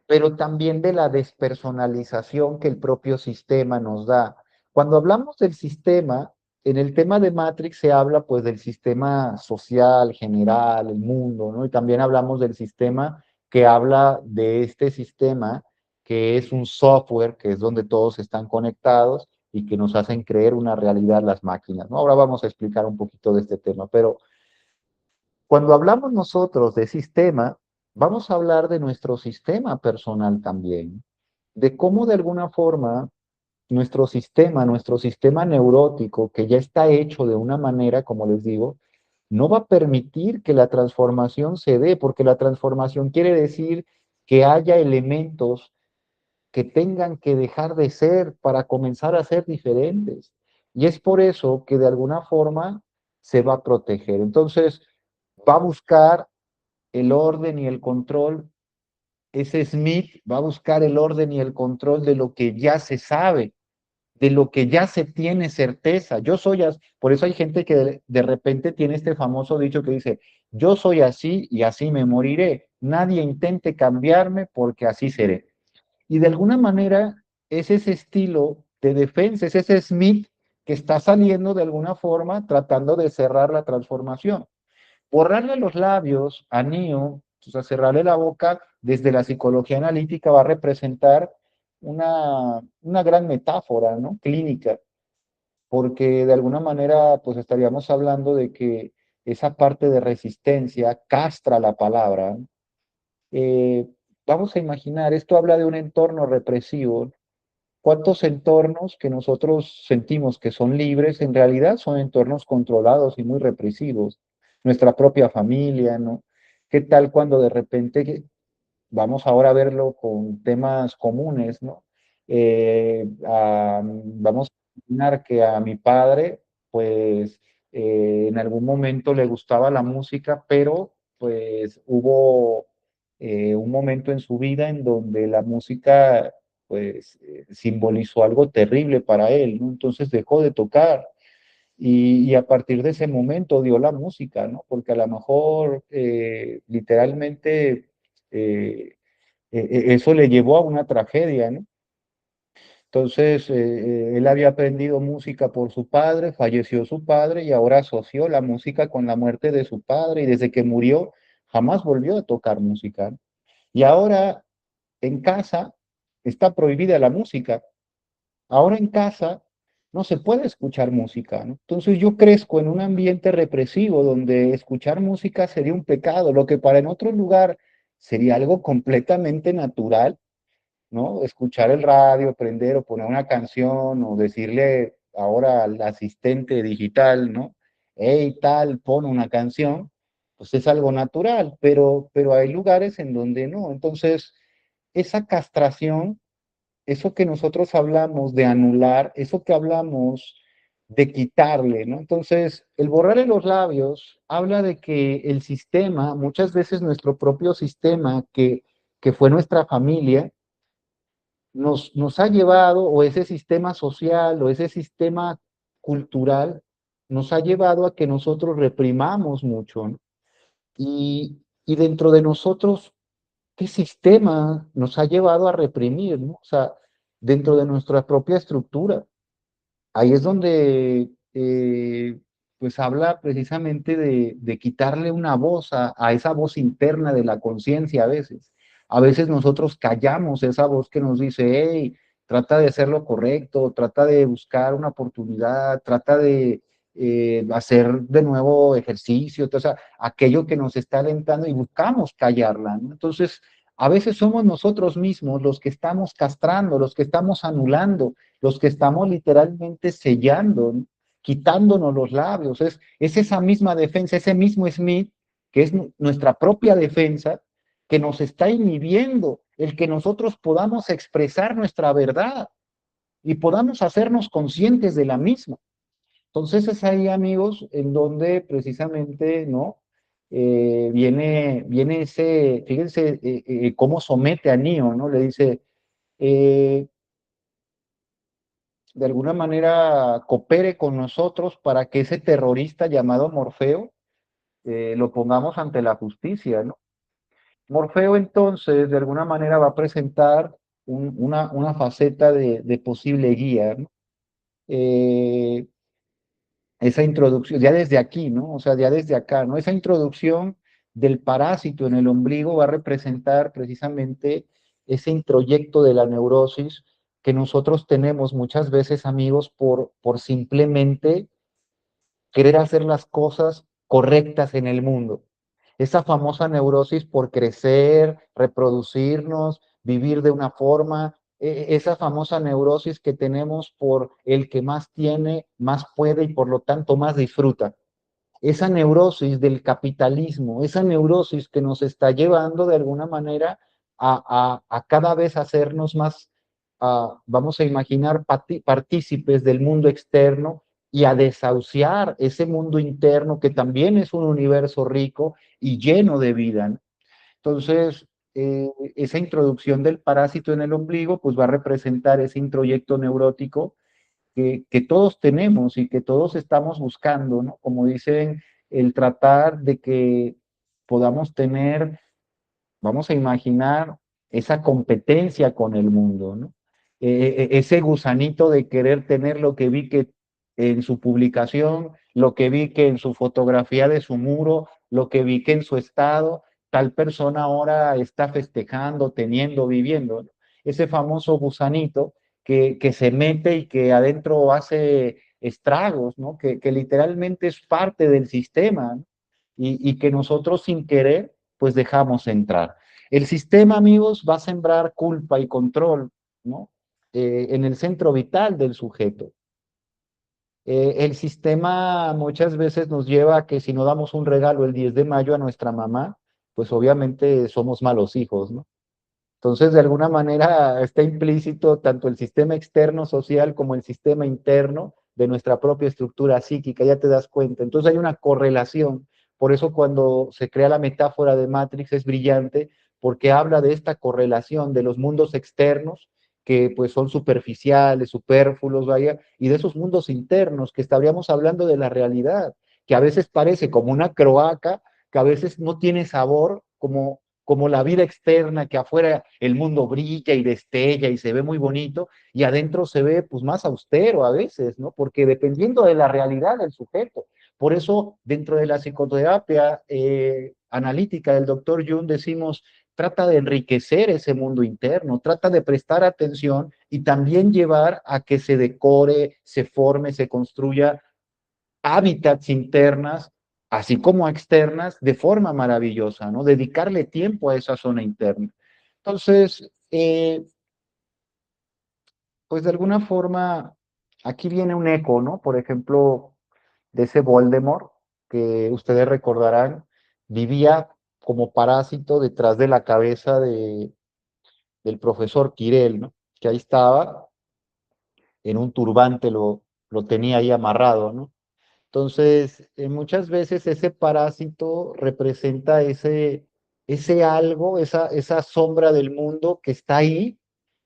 [SPEAKER 1] pero también de la despersonalización que el propio sistema nos da. Cuando hablamos del sistema, en el tema de Matrix se habla pues del sistema social, general, el mundo, ¿no? Y también hablamos del sistema que habla de este sistema que es un software, que es donde todos están conectados y que nos hacen creer una realidad las máquinas, ¿no? Ahora vamos a explicar un poquito de este tema, pero cuando hablamos nosotros de sistema, vamos a hablar de nuestro sistema personal también, de cómo de alguna forma nuestro sistema neurótico, que ya está hecho de una manera, como les digo, no va a permitir que la transformación se dé, porque la transformación quiere decir que haya elementos que tengan que dejar de ser para comenzar a ser diferentes. Y es por eso que de alguna forma se va a proteger. Entonces, va a buscar el orden y el control ese Smith va a buscar el orden y el control de lo que ya se sabe, de lo que ya se tiene certeza. Yo soy así, por eso hay gente que de repente tiene este famoso dicho que dice, yo soy así y así me moriré. Nadie intente cambiarme porque así seré. Y de alguna manera es ese estilo de defensa, es ese Smith que está saliendo de alguna forma tratando de cerrar la transformación. Borrarle los labios a Neo, o sea, cerrarle la boca desde la psicología analítica va a representar una gran metáfora, ¿no? Clínica, porque de alguna manera pues estaríamos hablando de que esa parte de resistencia castra la palabra. Eh, Vamos a imaginar, esto habla de un entorno represivo. ¿Cuántos entornos que nosotros sentimos que son libres, en realidad son entornos controlados y muy represivos? Nuestra propia familia, ¿no? ¿Qué tal cuando de repente vamos ahora a verlo con temas comunes, ¿no? Vamos a imaginar que a mi padre, pues, en algún momento le gustaba la música, pero pues hubo un momento en su vida en donde la música, pues, simbolizó algo terrible para él, ¿no? Entonces dejó de tocar. Y a partir de ese momento odió la música, ¿no? Porque a lo mejor literalmente eso le llevó a una tragedia, ¿no? Entonces, él había aprendido música por su padre, falleció su padre y ahora asoció la música con la muerte de su padre y desde que murió jamás volvió a tocar música, ¿no? Y ahora en casa está prohibida la música. Ahora en casa no se puede escuchar música, ¿no? Entonces yo crezco en un ambiente represivo donde escuchar música sería un pecado, lo que para en otro lugar sería algo completamente natural, ¿no? Escuchar el radio, prender o poner una canción o decirle ahora al asistente digital, ¿no? Hey, tal, pon una canción, pues es algo natural, pero hay lugares en donde no. Entonces, esa castración, eso que nosotros hablamos de anular, eso que hablamos de quitarle, ¿no? Entonces, el borrarle los labios habla de que el sistema, muchas veces nuestro propio sistema, que fue nuestra familia, nos ha llevado, o ese sistema social, o ese sistema cultural, nos ha llevado a que nosotros reprimamos mucho, ¿no? Y dentro de nosotros, ¿qué sistema nos ha llevado a reprimir, ¿no? O sea, dentro de nuestra propia estructura. Ahí es donde pues habla precisamente de quitarle una voz a esa voz interna de la conciencia a veces. A veces nosotros callamos esa voz que nos dice, hey, trata de hacer lo correcto, trata de buscar una oportunidad, trata de hacer de nuevo ejercicio, o sea, aquello que nos está alentando y buscamos callarla, ¿no? Entonces, a veces somos nosotros mismos los que estamos castrando, los que estamos anulando, los que estamos literalmente sellando, ¿no? Quitándonos los labios. Es esa misma defensa, ese mismo Smith, que es nuestra propia defensa, que nos está inhibiendo el que nosotros podamos expresar nuestra verdad y podamos hacernos conscientes de la misma. Entonces es ahí, amigos, en donde precisamente, ¿no? Viene ese, fíjense cómo somete a Neo, ¿no? Le dice, eh, de alguna manera coopere con nosotros para que ese terrorista llamado Morfeo lo pongamos ante la justicia, ¿no? Morfeo entonces de alguna manera va a presentar una faceta de posible guía, ¿no? Eh, esa introducción, ya desde aquí, ¿no? O sea, ya desde acá, ¿no? Esa introducción del parásito en el ombligo va a representar precisamente ese introyecto de la neurosis que nosotros tenemos muchas veces, amigos, por simplemente querer hacer las cosas correctas en el mundo. Esa famosa neurosis por crecer, reproducirnos, vivir de una forma, esa famosa neurosis que tenemos por el que más tiene, más puede y por lo tanto más disfruta. Esa neurosis del capitalismo, esa neurosis que nos está llevando de alguna manera a cada vez hacernos más, vamos a imaginar, partícipes del mundo externo y a desahuciar ese mundo interno que también es un universo rico y lleno de vida, ¿no? Entonces, esa introducción del parásito en el ombligo, pues va a representar ese introyecto neurótico que todos tenemos y que todos estamos buscando, ¿no? Como dicen, el tratar de que podamos tener, vamos a imaginar esa competencia con el mundo, ¿no? Ese gusanito de querer tener lo que vi que en su publicación, lo que vi que en su fotografía de su muro, lo que vi que en su estado, tal persona ahora está festejando, teniendo, viviendo, ¿no? Ese famoso gusanito que se mete y que adentro hace estragos, ¿no? Que literalmente es parte del sistema, ¿no? Y que nosotros sin querer, pues dejamos entrar. El sistema, amigos, va a sembrar culpa y control, ¿no? En el centro vital del sujeto. El sistema muchas veces nos lleva a que si no damos un regalo el 10 de mayo a nuestra mamá, pues obviamente somos malos hijos, ¿no? Entonces, de alguna manera está implícito tanto el sistema externo social como el sistema interno de nuestra propia estructura psíquica, ya te das cuenta. Entonces hay una correlación. Por eso cuando se crea la metáfora de Matrix es brillante, porque habla de esta correlación de los mundos externos, que pues son superficiales, superfluos, vaya, y de esos mundos internos, que estaríamos hablando de la realidad, que a veces parece como una croaca, que a veces no tiene sabor, como la vida externa, que afuera el mundo brilla y destella y se ve muy bonito, y adentro se ve pues más austero a veces, ¿no? Porque dependiendo de la realidad del sujeto. Por eso, dentro de la psicoterapia analítica del doctor Jung, decimos, trata de enriquecer ese mundo interno, trata de prestar atención y también llevar a que se decore, se forme, se construya hábitats internas, así como externas, de forma maravillosa, ¿no? Dedicarle tiempo a esa zona interna. Entonces, pues de alguna forma, aquí viene un eco, ¿no? Por ejemplo, de ese Voldemort, que ustedes recordarán, vivía como parásito detrás de la cabeza del profesor Quirel, ¿no? Que ahí estaba, en un turbante lo tenía ahí amarrado, ¿no? Entonces, muchas veces ese parásito representa ese algo, esa sombra del mundo que está ahí,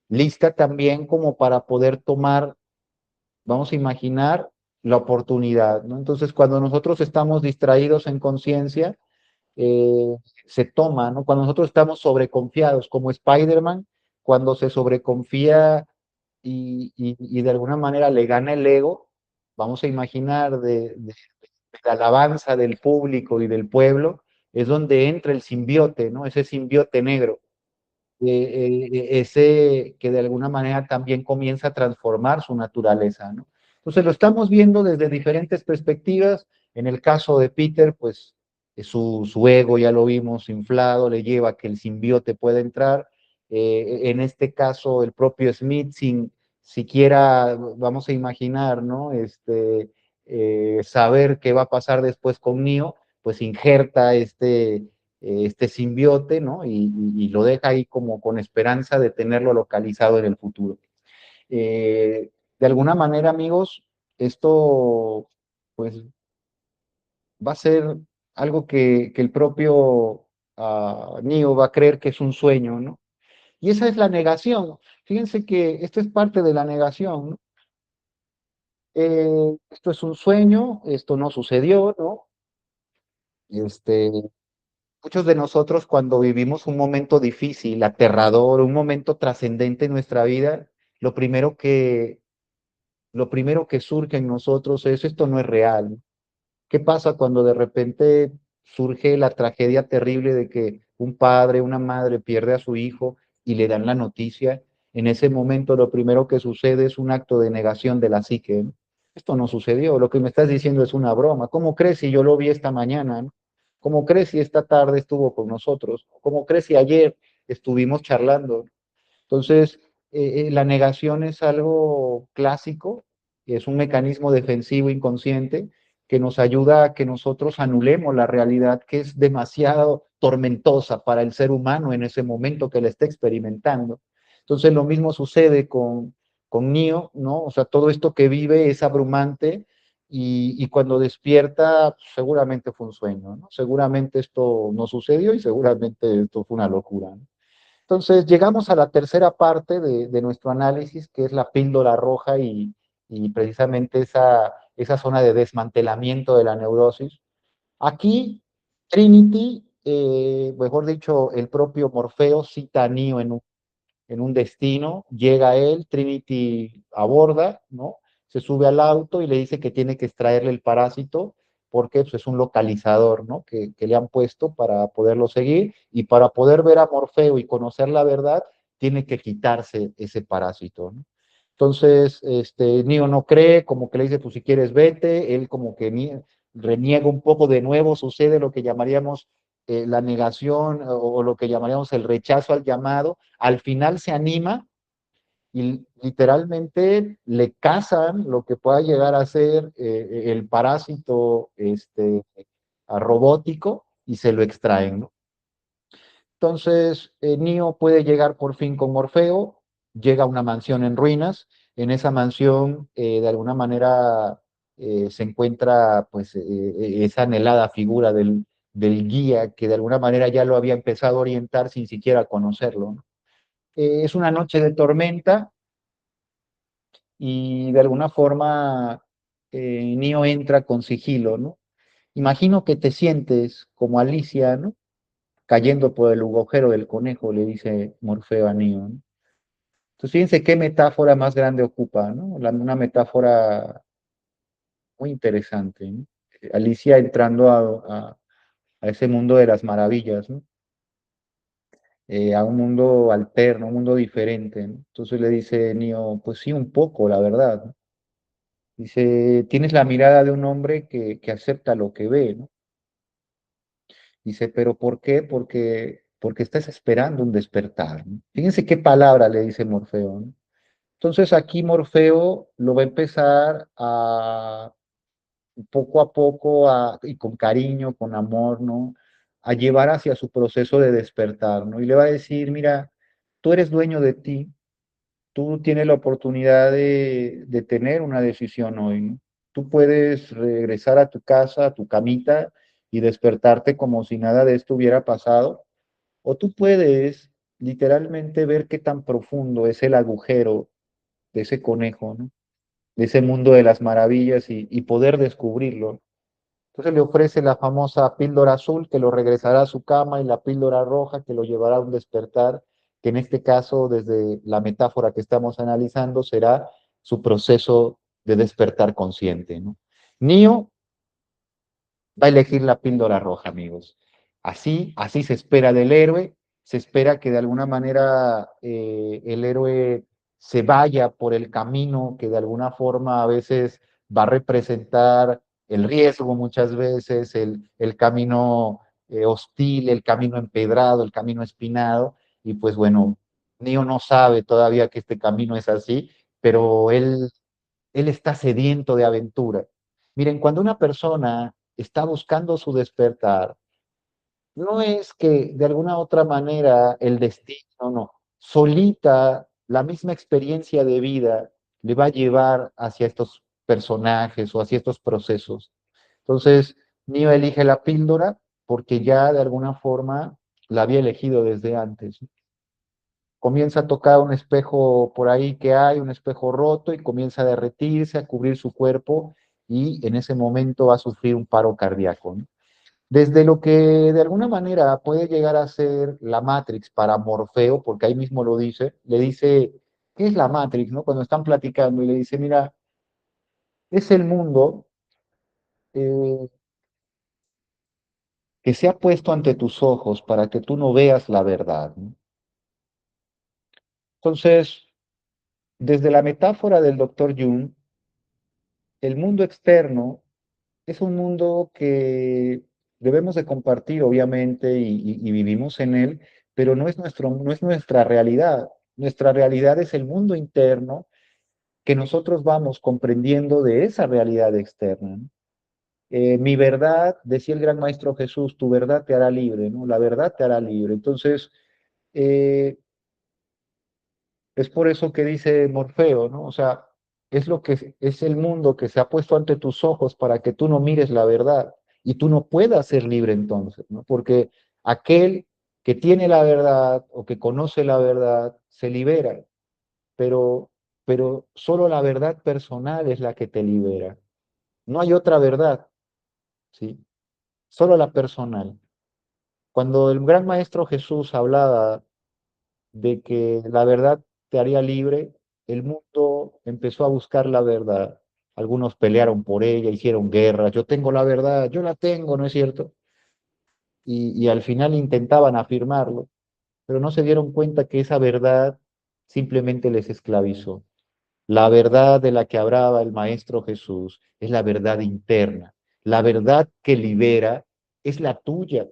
[SPEAKER 1] lista también como para poder tomar, vamos a imaginar, la oportunidad, ¿no? Entonces, cuando nosotros estamos distraídos en conciencia, eh, se toma, ¿no? Cuando nosotros estamos sobreconfiados, como Spider-Man, cuando se sobreconfía y de alguna manera le gana el ego, vamos a imaginar de la alabanza del público y del pueblo, es donde entra el simbiote, ¿no? Ese simbiote negro, ese que de alguna manera también comienza a transformar su naturaleza, ¿no? Entonces lo estamos viendo desde diferentes perspectivas. En el caso de Peter, pues su ego, ya lo vimos, inflado, le lleva a que el simbiote pueda entrar. En este caso, el propio Smith, sin siquiera, vamos a imaginar, ¿no? Saber qué va a pasar después con Neo, pues injerta este simbiote, ¿no? Y lo deja ahí como con esperanza de tenerlo localizado en el futuro. De alguna manera, amigos, esto pues va a ser algo que el propio Neo va a creer que es un sueño, ¿no? Y esa es la negación. Fíjense que esto es parte de la negación, ¿no? Esto es un sueño, esto no sucedió, ¿no? Este, Muchos de nosotros cuando vivimos un momento difícil, aterrador, un momento trascendente en nuestra vida, lo primero que, lo primero que surge en nosotros es esto no es real. ¿Qué pasa cuando de repente surge la tragedia terrible de que un padre, una madre pierde a su hijo y le dan la noticia? En ese momento lo primero que sucede es un acto de negación de la psique, ¿no? Esto no sucedió, lo que me estás diciendo es una broma. ¿Cómo crees si yo lo vi esta mañana, ¿no? ¿Cómo crees si esta tarde estuvo con nosotros? ¿Cómo crees si ayer estuvimos charlando? Entonces, la negación es algo clásico, es un mecanismo defensivo inconsciente que nos ayuda a que nosotros anulemos la realidad que es demasiado tormentosa para el ser humano en ese momento que la está experimentando. Entonces, lo mismo sucede con Neo, ¿no? O sea, todo esto que vive es abrumante y cuando despierta, seguramente fue un sueño, ¿no? Seguramente esto no sucedió y seguramente esto fue una locura, ¿no? Entonces, llegamos a la tercera parte de nuestro análisis, que es la píldora roja y precisamente esa zona de desmantelamiento de la neurosis. Aquí, Trinity, mejor dicho, el propio Morfeo cita a Neo en un destino, llega él, Trinity aborda, ¿no? Se sube al auto y le dice que tiene que extraerle el parásito porque pues, es un localizador, ¿no? Que le han puesto para poderlo seguir y para poder ver a Morfeo y conocer la verdad, tiene que quitarse ese parásito, ¿no? Entonces, Neo no cree, como que le dice, pues si quieres vete, él como que reniega un poco de nuevo, sucede lo que llamaríamos la negación o lo que llamaríamos el rechazo al llamado, al final se anima y literalmente le cazan lo que pueda llegar a ser el parásito robótico y se lo extraen, ¿no? Entonces, Neo puede llegar por fin con Morfeo, llega a una mansión en ruinas, en esa mansión de alguna manera se encuentra pues esa anhelada figura del guía que de alguna manera ya lo había empezado a orientar sin siquiera conocerlo, ¿no? Es una noche de tormenta y de alguna forma Neo entra con sigilo, ¿no? Imagino que te sientes como Alicia, ¿no? Cayendo por el agujero del conejo, le dice Morfeo a Neo, ¿no? Entonces, fíjense qué metáfora más grande ocupa, ¿no? Una metáfora muy interesante, ¿no? Alicia entrando a ese mundo de las maravillas, ¿no? A un mundo alterno, un mundo diferente, ¿no? Entonces le dice Neo, pues sí, un poco, la verdad, ¿no? Dice, tienes la mirada de un hombre que acepta lo que ve, ¿no? Dice, pero ¿por qué? Porque estás esperando un despertar, ¿no? Fíjense qué palabra le dice Morfeo, ¿no? Entonces aquí Morfeo lo va a empezar a poco a poco y con cariño, con amor, ¿no? A llevar hacia su proceso de despertar, ¿no? Y le va a decir, mira, tú eres dueño de ti, tú tienes la oportunidad de tener una decisión hoy, ¿no? Tú puedes regresar a tu casa, a tu camita y despertarte como si nada de esto hubiera pasado, o tú puedes literalmente ver qué tan profundo es el agujero de ese conejo, ¿no? De ese mundo de las maravillas y poder descubrirlo. Entonces le ofrece la famosa píldora azul que lo regresará a su cama y la píldora roja que lo llevará a un despertar, que en este caso, desde la metáfora que estamos analizando, será su proceso de despertar consciente, ¿no? Neo va a elegir la píldora roja, amigos. Así se espera del héroe, se espera que de alguna manera el héroe se vaya por el camino que de alguna forma a veces va a representar el riesgo muchas veces, el camino hostil, el camino empedrado, el camino espinado, y pues bueno, Neo no sabe todavía que este camino es así, pero él está sediento de aventura. Miren, cuando una persona está buscando su despertar, no es que de alguna otra manera el destino, no, solita la misma experiencia de vida le va a llevar hacia estos personajes o hacia estos procesos. Entonces, Neo elige la píldora porque ya de alguna forma la había elegido desde antes. Comienza a tocar un espejo por ahí que hay, un espejo roto, y comienza a derretirse, a cubrir su cuerpo, y en ese momento va a sufrir un paro cardíaco, ¿no? Desde lo que de alguna manera puede llegar a ser la Matrix para Morfeo, porque ahí mismo lo dice, le dice, ¿qué es la Matrix, no? Cuando están platicando y le dice, mira, es el mundo eh, que se ha puesto ante tus ojos para que tú no veas la verdad, ¿no? Entonces, desde la metáfora del doctor Jung, el mundo externo es un mundo que debemos de compartir, obviamente, y vivimos en él, pero no es nuestra realidad. Nuestra realidad es el mundo interno que nosotros vamos comprendiendo de esa realidad externa, ¿no? Mi verdad, decía el gran maestro Jesús, tu verdad te hará libre, ¿no? La verdad te hará libre. Entonces, eh, es por eso que dice Morfeo, ¿no? O sea, es lo que es el mundo que se ha puesto ante tus ojos para que tú no mires la verdad y tú no puedas ser libre entonces, ¿no? Porque aquel que tiene la verdad o que conoce la verdad se libera, pero, pero solo la verdad personal es la que te libera. No hay otra verdad, ¿sí? Solo la personal. Cuando el gran maestro Jesús hablaba de que la verdad te haría libre, el mundo empezó a buscar la verdad. Algunos pelearon por ella, hicieron guerras. Yo tengo la verdad, yo la tengo, ¿no es cierto? Y al final intentaban afirmarlo, pero no se dieron cuenta que esa verdad simplemente les esclavizó. La verdad de la que hablaba el Maestro Jesús es la verdad interna. La verdad que libera es la tuya,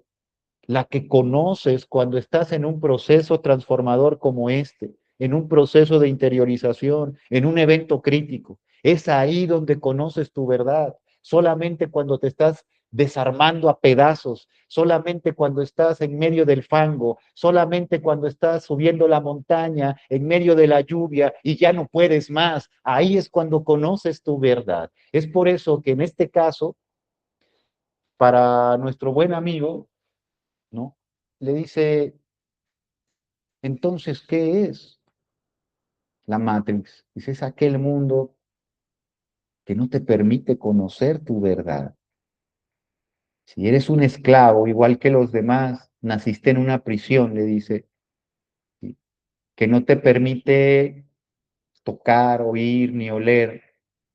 [SPEAKER 1] la que conoces cuando estás en un proceso transformador como este, en un proceso de interiorización, en un evento crítico. Es ahí donde conoces tu verdad, solamente cuando te estás desarmando a pedazos, solamente cuando estás en medio del fango, solamente cuando estás subiendo la montaña en medio de la lluvia y ya no puedes más. Ahí es cuando conoces tu verdad. Es por eso que en este caso, para nuestro buen amigo, ¿no? Le dice, entonces, ¿qué es la Matrix? Dice, es aquel mundo que no te permite conocer tu verdad. Si eres un esclavo, igual que los demás, naciste en una prisión, le dice, ¿sí? Que no te permite tocar, oír ni oler.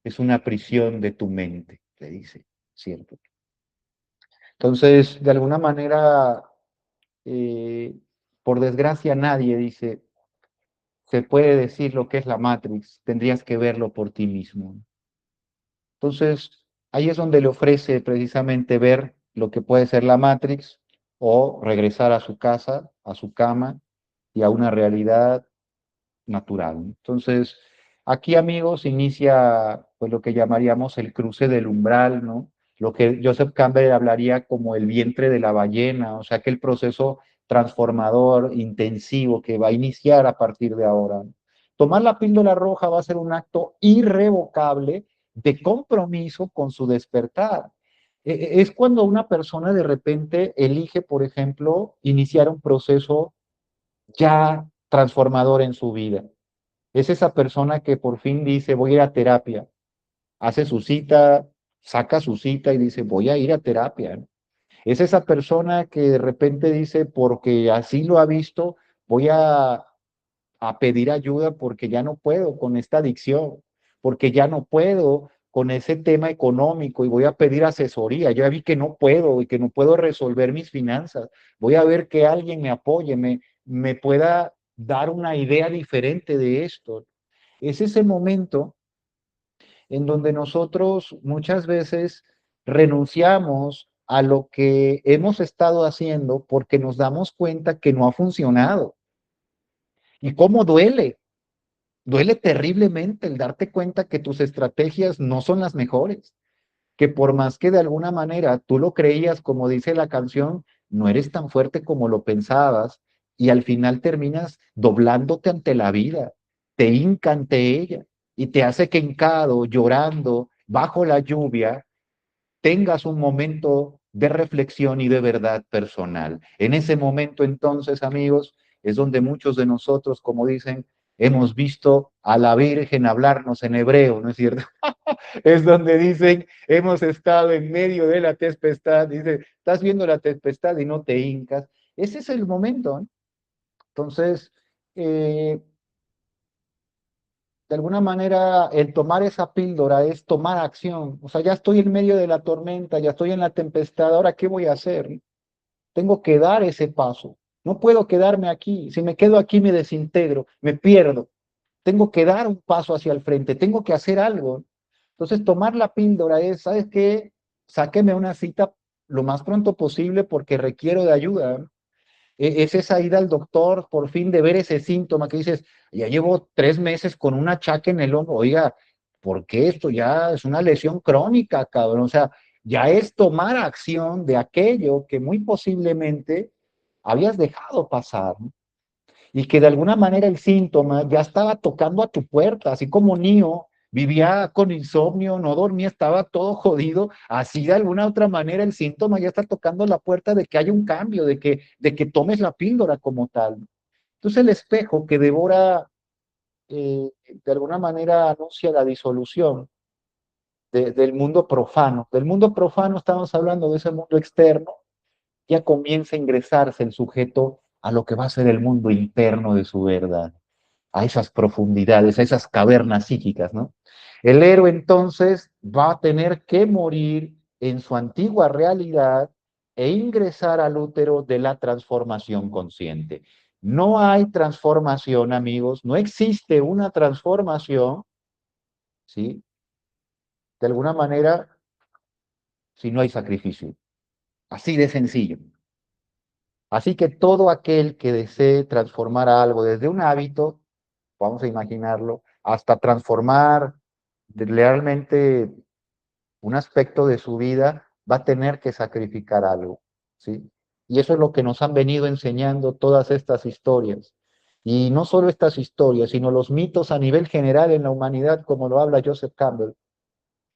[SPEAKER 1] Es una prisión de tu mente, le dice, ¿cierto? Entonces, de alguna manera, eh, por desgracia, nadie dice, se puede decir lo que es la Matrix, tendrías que verlo por ti mismo. Entonces, ahí es donde le ofrece precisamente ver lo que puede ser la Matrix o regresar a su casa, a su cama y a una realidad natural. Entonces, aquí, amigos, inicia pues lo que llamaríamos el cruce del umbral, ¿no? Lo que Joseph Campbell hablaría como el vientre de la ballena, o sea, que el proceso transformador, intensivo que va a iniciar a partir de ahora. Tomar la píldora roja va a ser un acto irrevocable de compromiso con su despertar. Es cuando una persona de repente elige, por ejemplo, iniciar un proceso ya transformador en su vida. Es esa persona que por fin dice, voy a ir a terapia, hace su cita, saca su cita y dice, voy a ir a terapia, ¿no? Es esa persona que de repente dice, porque así lo ha visto, voy a pedir ayuda porque ya no puedo con esta adicción, porque ya no puedo con ese tema económico y voy a pedir asesoría. Yo ya vi que no puedo y que no puedo resolver mis finanzas. Voy a ver que alguien me apoye, me pueda dar una idea diferente de esto. Es ese momento en donde nosotros muchas veces renunciamos a lo que hemos estado haciendo porque nos damos cuenta que no ha funcionado. ¿Y cómo duele? Duele terriblemente el darte cuenta que tus estrategias no son las mejores, que por más que de alguna manera tú lo creías, como dice la canción, no eres tan fuerte como lo pensabas y al final terminas doblándote ante la vida, te hinca ante ella y te hace que hincado, llorando, bajo la lluvia, tengas un momento de reflexión y de verdad personal. En ese momento entonces, amigos, es donde muchos de nosotros, como dicen, hemos visto a la Virgen hablarnos en hebreo, ¿no es cierto? Es donde dicen, hemos estado en medio de la tempestad, dice, estás viendo la tempestad y no te hincas. Ese es el momento, ¿no? Entonces, de alguna manera, el tomar esa píldora es tomar acción. O sea, ya estoy en medio de la tormenta, ya estoy en la tempestad, ahora, ¿qué voy a hacer? Tengo que dar ese paso. No puedo quedarme aquí. Si me quedo aquí, me desintegro, me pierdo. Tengo que dar un paso hacia el frente, tengo que hacer algo. Entonces, tomar la píldora es, ¿sabes qué? Sáqueme una cita lo más pronto posible porque requiero de ayuda. Es esa ida al doctor, por fin de ver ese síntoma que dices, ya llevo 3 meses con un achaque en el hombro, oiga, ¿por qué esto ya es una lesión crónica, cabrón? O sea, ya es tomar acción de aquello que muy posiblemente habías dejado pasar, ¿no? Y que de alguna manera el síntoma ya estaba tocando a tu puerta, así como Neo vivía con insomnio, no dormía, estaba todo jodido, así de alguna otra manera el síntoma ya está tocando la puerta de que haya un cambio, de que tomes la píldora como tal. Entonces el espejo que devora, de alguna manera anuncia la disolución del mundo profano. Del mundo profano estamos hablando de ese mundo externo, ya comienza a ingresarse el sujeto a lo que va a ser el mundo interno de su verdad, a esas profundidades, a esas cavernas psíquicas, ¿no? El héroe entonces va a tener que morir en su antigua realidad e ingresar al útero de la transformación consciente. No hay transformación, amigos, no existe una transformación, ¿sí? De alguna manera, si no hay sacrificio. Así de sencillo. Así que todo aquel que desee transformar algo desde un hábito, vamos a imaginarlo, hasta transformar realmente un aspecto de su vida, va a tener que sacrificar algo, ¿sí? Y eso es lo que nos han venido enseñando todas estas historias. Y no solo estas historias, sino los mitos a nivel general en la humanidad, como lo habla Joseph Campbell.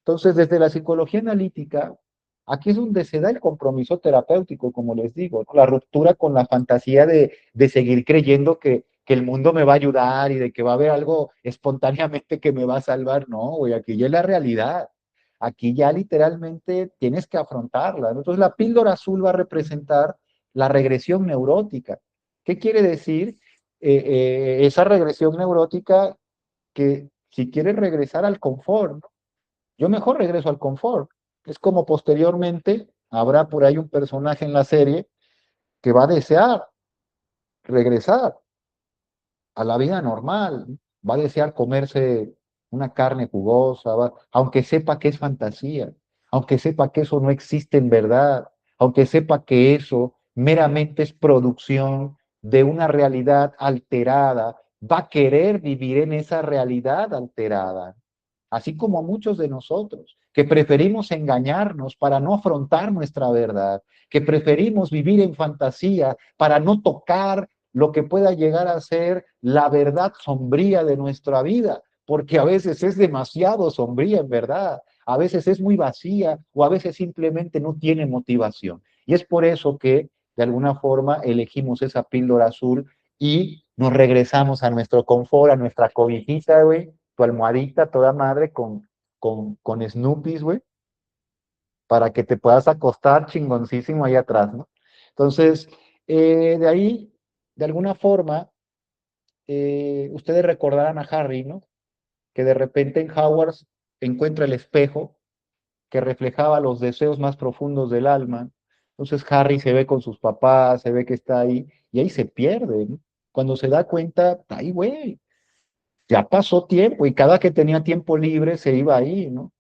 [SPEAKER 1] Entonces, desde la psicología analítica, aquí es donde se da el compromiso terapéutico, como les digo, ¿no? La ruptura con la fantasía de seguir creyendo que el mundo me va a ayudar y de que va a haber algo espontáneamente que me va a salvar. No, güey, aquí ya es la realidad. Aquí ya literalmente tienes que afrontarla, ¿no? Entonces, la píldora azul va a representar la regresión neurótica. ¿Qué quiere decir? Esa regresión neurótica que si quieres regresar al confort, ¿no? Yo mejor regreso al confort. Es como posteriormente habrá por ahí un personaje en la serie que va a desear regresar a la vida normal, va a desear comerse una carne jugosa, aunque sepa que es fantasía, aunque sepa que eso no existe en verdad, aunque sepa que eso meramente es producción de una realidad alterada, va a querer vivir en esa realidad alterada, así como muchos de nosotros, que preferimos engañarnos para no afrontar nuestra verdad, que preferimos vivir en fantasía para no tocar lo que pueda llegar a ser la verdad sombría de nuestra vida, porque a veces es demasiado sombría en verdad, a veces es muy vacía o a veces simplemente no tiene motivación. Y es por eso que de alguna forma elegimos esa píldora azul y nos regresamos a nuestro confort, a nuestra cobijita, güey, tu almohadita toda madre con Snoopy, güey, para que te puedas acostar chingoncísimo ahí atrás, ¿no? Entonces, de ahí, de alguna forma, ustedes recordarán a Harry, ¿no? Que de repente en Hogwarts encuentra el espejo que reflejaba los deseos más profundos del alma. Entonces Harry se ve con sus papás, se ve que está ahí, y ahí se pierde, ¿no? Cuando se da cuenta, ay, güey, ya pasó tiempo, y cada que tenía tiempo libre se iba ahí, ¿no?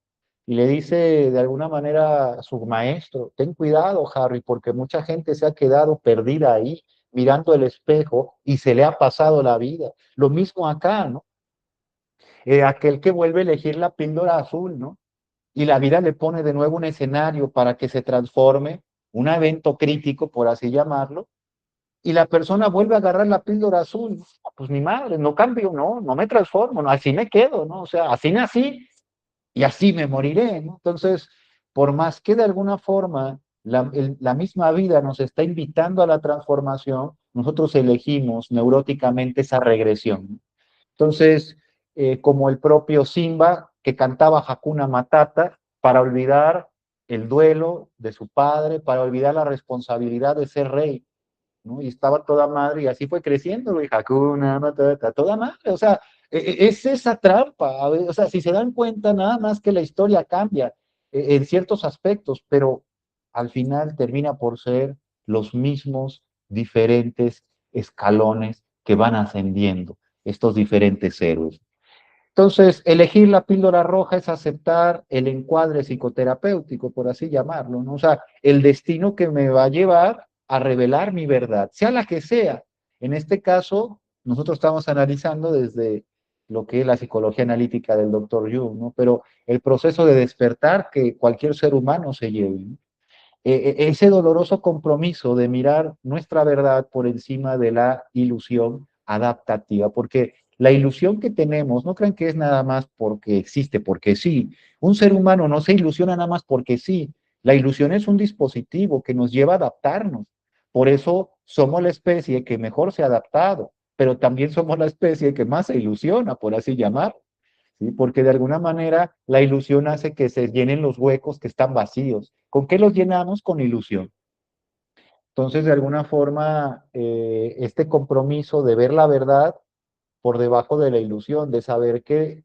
[SPEAKER 1] Y le dice de alguna manera a su maestro, ten cuidado, Harry, porque mucha gente se ha quedado perdida ahí, mirando el espejo, y se le ha pasado la vida. Lo mismo acá, ¿no? Aquel que vuelve a elegir la píldora azul, ¿no? Y la vida le pone de nuevo un escenario para que se transforme, un evento crítico, por así llamarlo, y la persona vuelve a agarrar la píldora azul. No, pues mi madre, no cambio, no me transformo, no, así me quedo, ¿no? O sea, así nací y así me moriré, ¿no? Entonces, por más que de alguna forma la misma vida nos está invitando a la transformación, nosotros elegimos neuróticamente esa regresión, ¿no? Entonces, como el propio Simba que cantaba Hakuna Matata para olvidar el duelo de su padre, para olvidar la responsabilidad de ser rey, ¿no? Y estaba toda madre y así fue creciendo, güey, Hakuna Matata, toda madre, o sea, es esa trampa, o sea, si se dan cuenta, nada más que la historia cambia en ciertos aspectos, pero al final termina por ser los mismos diferentes escalones que van ascendiendo estos diferentes héroes. Entonces, elegir la píldora roja es aceptar el encuadre psicoterapéutico, por así llamarlo, ¿no? O sea, el destino que me va a llevar a revelar mi verdad, sea la que sea. En este caso, nosotros estamos analizando desde lo que es la psicología analítica del doctor Jung, ¿no? Pero el proceso de despertar que cualquier ser humano se lleve, ¿no? Ese doloroso compromiso de mirar nuestra verdad por encima de la ilusión adaptativa, porque la ilusión que tenemos, no crean que es nada más porque existe, porque sí. Un ser humano no se ilusiona nada más porque sí. La ilusión es un dispositivo que nos lleva a adaptarnos. Por eso somos la especie que mejor se ha adaptado, pero también somos la especie que más se ilusiona, por así llamar, ¿sí? Porque de alguna manera la ilusión hace que se llenen los huecos que están vacíos. ¿Con qué los llenamos? Con ilusión. Entonces, de alguna forma, este compromiso de ver la verdad por debajo de la ilusión, de saber que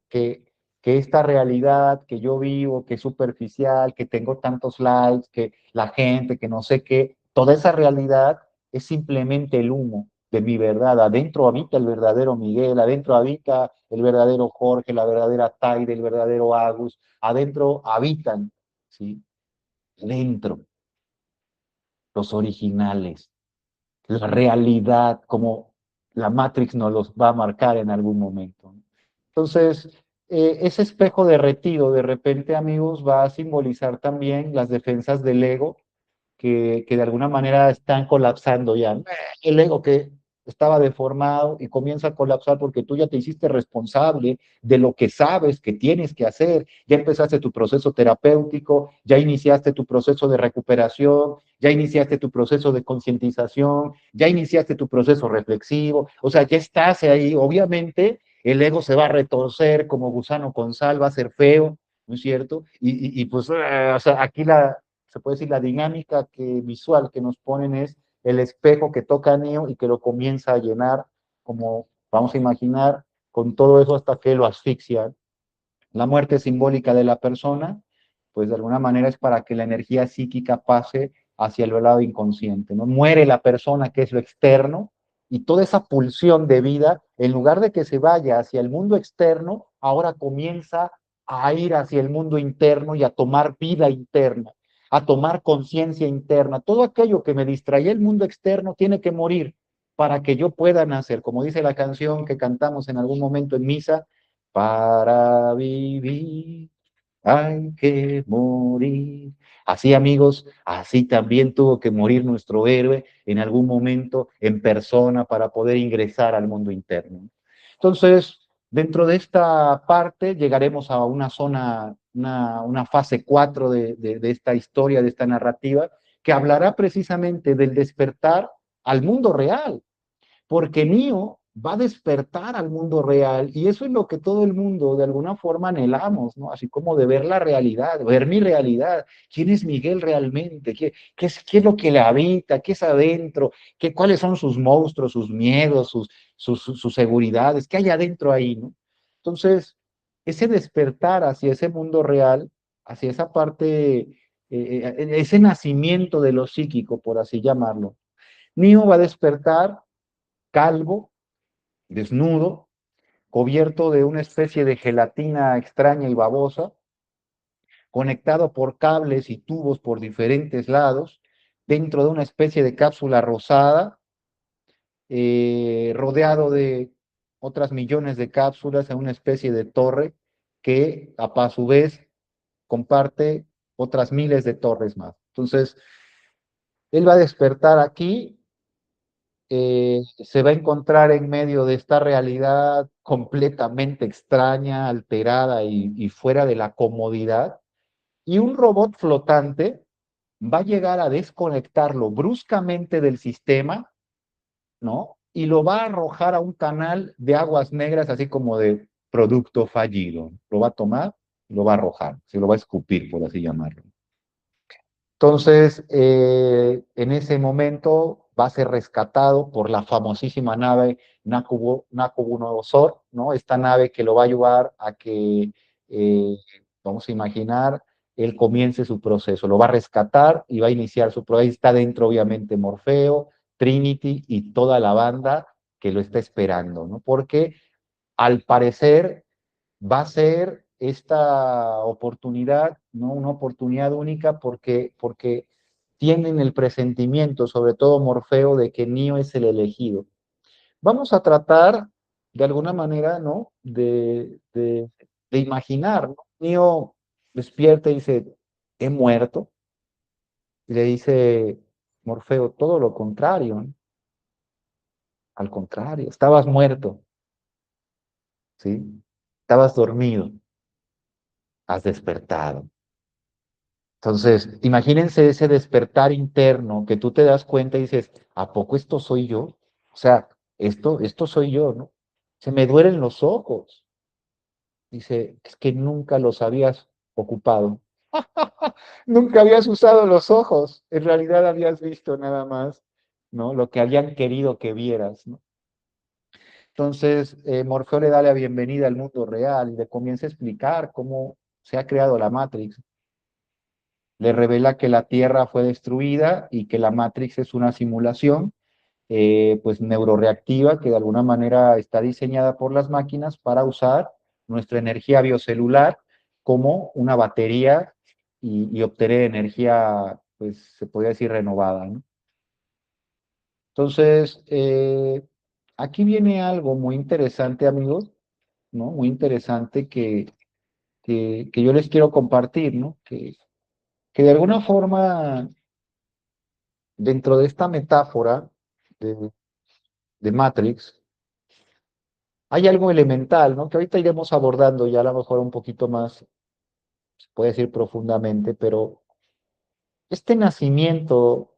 [SPEAKER 1] esta realidad que yo vivo, que es superficial, que tengo tantos likes, que la gente, que no sé qué, toda esa realidad es simplemente el humo de mi verdad. Adentro habita el verdadero Miguel, adentro habita el verdadero Jorge, la verdadera Taide, el verdadero Agus, adentro habitan, ¿sí? Dentro, los originales, la realidad, como la Matrix nos los va a marcar en algún momento. Entonces, ese espejo derretido, de repente, amigos, va a simbolizar también las defensas del ego que de alguna manera están colapsando ya. El ego que estaba deformado y comienza a colapsar porque tú ya te hiciste responsable de lo que sabes que tienes que hacer, ya empezaste tu proceso terapéutico, ya iniciaste tu proceso de recuperación, ya iniciaste tu proceso de concientización, ya iniciaste tu proceso reflexivo, o sea, ya estás ahí, obviamente el ego se va a retorcer como gusano con sal, va a ser feo, ¿no es cierto? Pues, o sea, aquí se puede decir, la dinámica visual que nos ponen es el espejo que toca a Neo y que lo comienza a llenar, como vamos a imaginar, con todo eso hasta que lo asfixia. La muerte simbólica de la persona, pues de alguna manera es para que la energía psíquica pase hacia el lado inconsciente, ¿no? Muere la persona, que es lo externo, y toda esa pulsión de vida, en lugar de que se vaya hacia el mundo externo, ahora comienza a ir hacia el mundo interno y a tomar vida interna, a tomar conciencia interna. Todo aquello que me distraía el mundo externo tiene que morir para que yo pueda nacer. Como dice la canción que cantamos en algún momento en misa, para vivir hay que morir. Así, amigos, así también tuvo que morir nuestro héroe en algún momento en persona para poder ingresar al mundo interno. Entonces, dentro de esta parte llegaremos a una zona, una fase 4 de esta historia, de esta narrativa, que hablará precisamente del despertar al mundo real, porque Neo va a despertar al mundo real y eso es lo que todo el mundo de alguna forma anhelamos, ¿no? Así como de ver la realidad, ver mi realidad, quién es Miguel realmente, qué es lo que le habita, qué es adentro, cuáles son sus monstruos, sus miedos, sus seguridades, qué hay adentro ahí, ¿no? Entonces, ese despertar hacia ese mundo real, hacia esa parte, ese nacimiento de lo psíquico, por así llamarlo, Neo va a despertar calvo, desnudo, cubierto de una especie de gelatina extraña y babosa, conectado por cables y tubos por diferentes lados, dentro de una especie de cápsula rosada, rodeado de otras millones de cápsulas en una especie de torre que a su vez comparte otras miles de torres más. Entonces, él va a despertar aquí, se va a encontrar en medio de esta realidad completamente extraña, alterada y fuera de la comodidad, y un robot flotante va a llegar a desconectarlo bruscamente del sistema, ¿no? Y lo va a arrojar a un canal de aguas negras, así como de producto fallido. Lo va a tomar, lo va a arrojar, se lo va a escupir, por así llamarlo. Entonces, en ese momento va a ser rescatado por la famosísima nave Nakubunosor, ¿no? Esta nave que lo va a ayudar a que, eh, vamos a imaginar, él comience su proceso. Lo va a rescatar y va a iniciar su proceso. Ahí está dentro, obviamente, Morfeo, Trinity y toda la banda que lo está esperando, ¿no? Porque al parecer va a ser esta oportunidad, ¿no? Una oportunidad única porque tienen el presentimiento, sobre todo Morfeo, de que Neo es el elegido. Vamos a tratar, de alguna manera, ¿no? De imaginar, ¿no? Neo despierta y dice, he muerto. Y le dice Morfeo, todo lo contrario, ¿no? Al contrario, estabas muerto. ¿sí? Estabas dormido, has despertado. Entonces, imagínense ese despertar interno que tú te das cuenta y dices, ¿a poco esto soy yo? O sea, esto soy yo, ¿no? Se me duelen los ojos. Dice, es que nunca los habías ocupado. Nunca habías usado los ojos. En realidad habías visto nada más, ¿no? Lo que habían querido que vieras, ¿no? Entonces, Morfeo le da la bienvenida al mundo real y le comienza a explicar cómo se ha creado la Matrix. Le revela que la Tierra fue destruida y que la Matrix es una simulación, pues neuroreactiva, que de alguna manera está diseñada por las máquinas para usar nuestra energía biocelular como una batería y obtener energía, pues se podría decir renovada, ¿no? Entonces, aquí viene algo muy interesante, amigos, ¿no? Muy interesante que yo les quiero compartir, ¿no? Que de alguna forma, dentro de esta metáfora de, de Matrix, hay algo elemental, ¿no? Que ahorita iremos abordando ya a lo mejor un poquito más, se puede decir profundamente, pero este nacimiento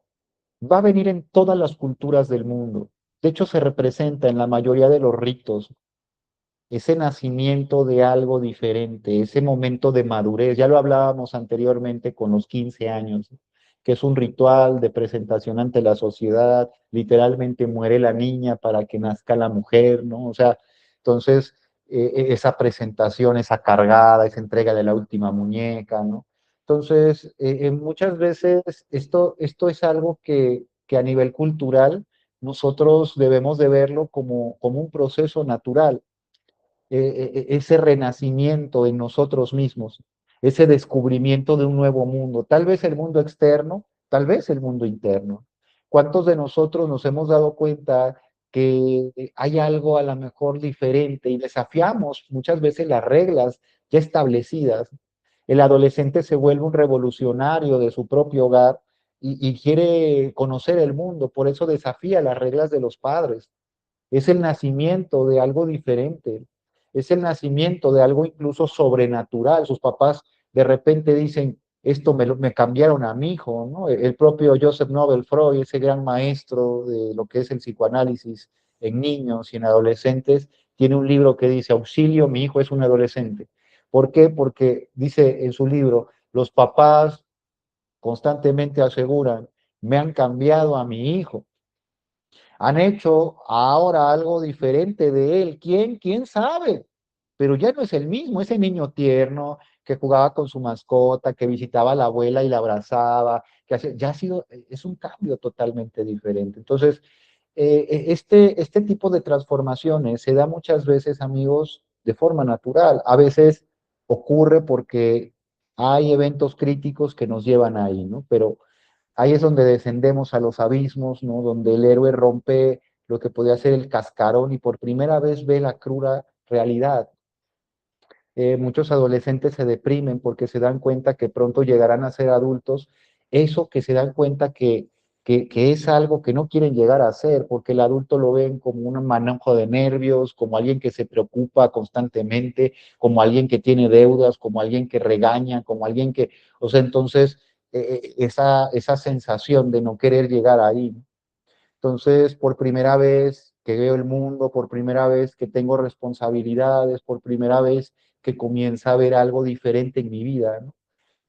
[SPEAKER 1] va a venir en todas las culturas del mundo. De hecho, se representa en la mayoría de los ritos ese nacimiento de algo diferente, ese momento de madurez. Ya lo hablábamos anteriormente con los 15 años, que es un ritual de presentación ante la sociedad. Literalmente muere la niña para que nazca la mujer, ¿no? O sea, entonces esa presentación, esa cargada, esa entrega de la última muñeca, ¿no? Entonces, muchas veces esto es algo que a nivel cultural nosotros debemos de verlo como un proceso natural, ese renacimiento en nosotros mismos, ese descubrimiento de un nuevo mundo, tal vez el mundo externo, tal vez el mundo interno. ¿Cuántos de nosotros nos hemos dado cuenta que hay algo a lo mejor diferente y desafiamos muchas veces las reglas ya establecidas? El adolescente se vuelve un revolucionario de su propio hogar y quiere conocer el mundo, por eso desafía las reglas de los padres. Es el nacimiento de algo diferente, es el nacimiento de algo incluso sobrenatural. Sus papás de repente dicen, esto me cambiaron a mi hijo, ¿no? El propio Joseph Nobel Freud, ese gran maestro de lo que es el psicoanálisis en niños y en adolescentes, tiene un libro que dice, auxilio, mi hijo es un adolescente. ¿Por qué? Porque dice en su libro, los papás constantemente aseguran, me han cambiado a mi hijo, han hecho ahora algo diferente de él. ¿Quién? ¿Quién sabe? Pero ya no es el mismo, ese niño tierno que jugaba con su mascota, que visitaba a la abuela y la abrazaba, ya ha sido, es un cambio totalmente diferente. Entonces, este tipo de transformaciones se da muchas veces, amigos, de forma natural. A veces ocurre porque hay eventos críticos que nos llevan ahí, ¿no? Pero ahí es donde descendemos a los abismos, ¿no? Donde el héroe rompe lo que podía ser el cascarón y por primera vez ve la cruda realidad. Muchos adolescentes se deprimen porque se dan cuenta que pronto llegarán a ser adultos, eso que se dan cuenta que es algo que no quieren llegar a ser, porque el adulto lo ven como un manejo de nervios, como alguien que se preocupa constantemente, como alguien que tiene deudas, como alguien que regaña, como alguien que, o sea, entonces esa sensación de no querer llegar ahí, ¿no? Entonces, por primera vez que veo el mundo, por primera vez que tengo responsabilidades, por primera vez que comienza a ver algo diferente en mi vida, ¿no?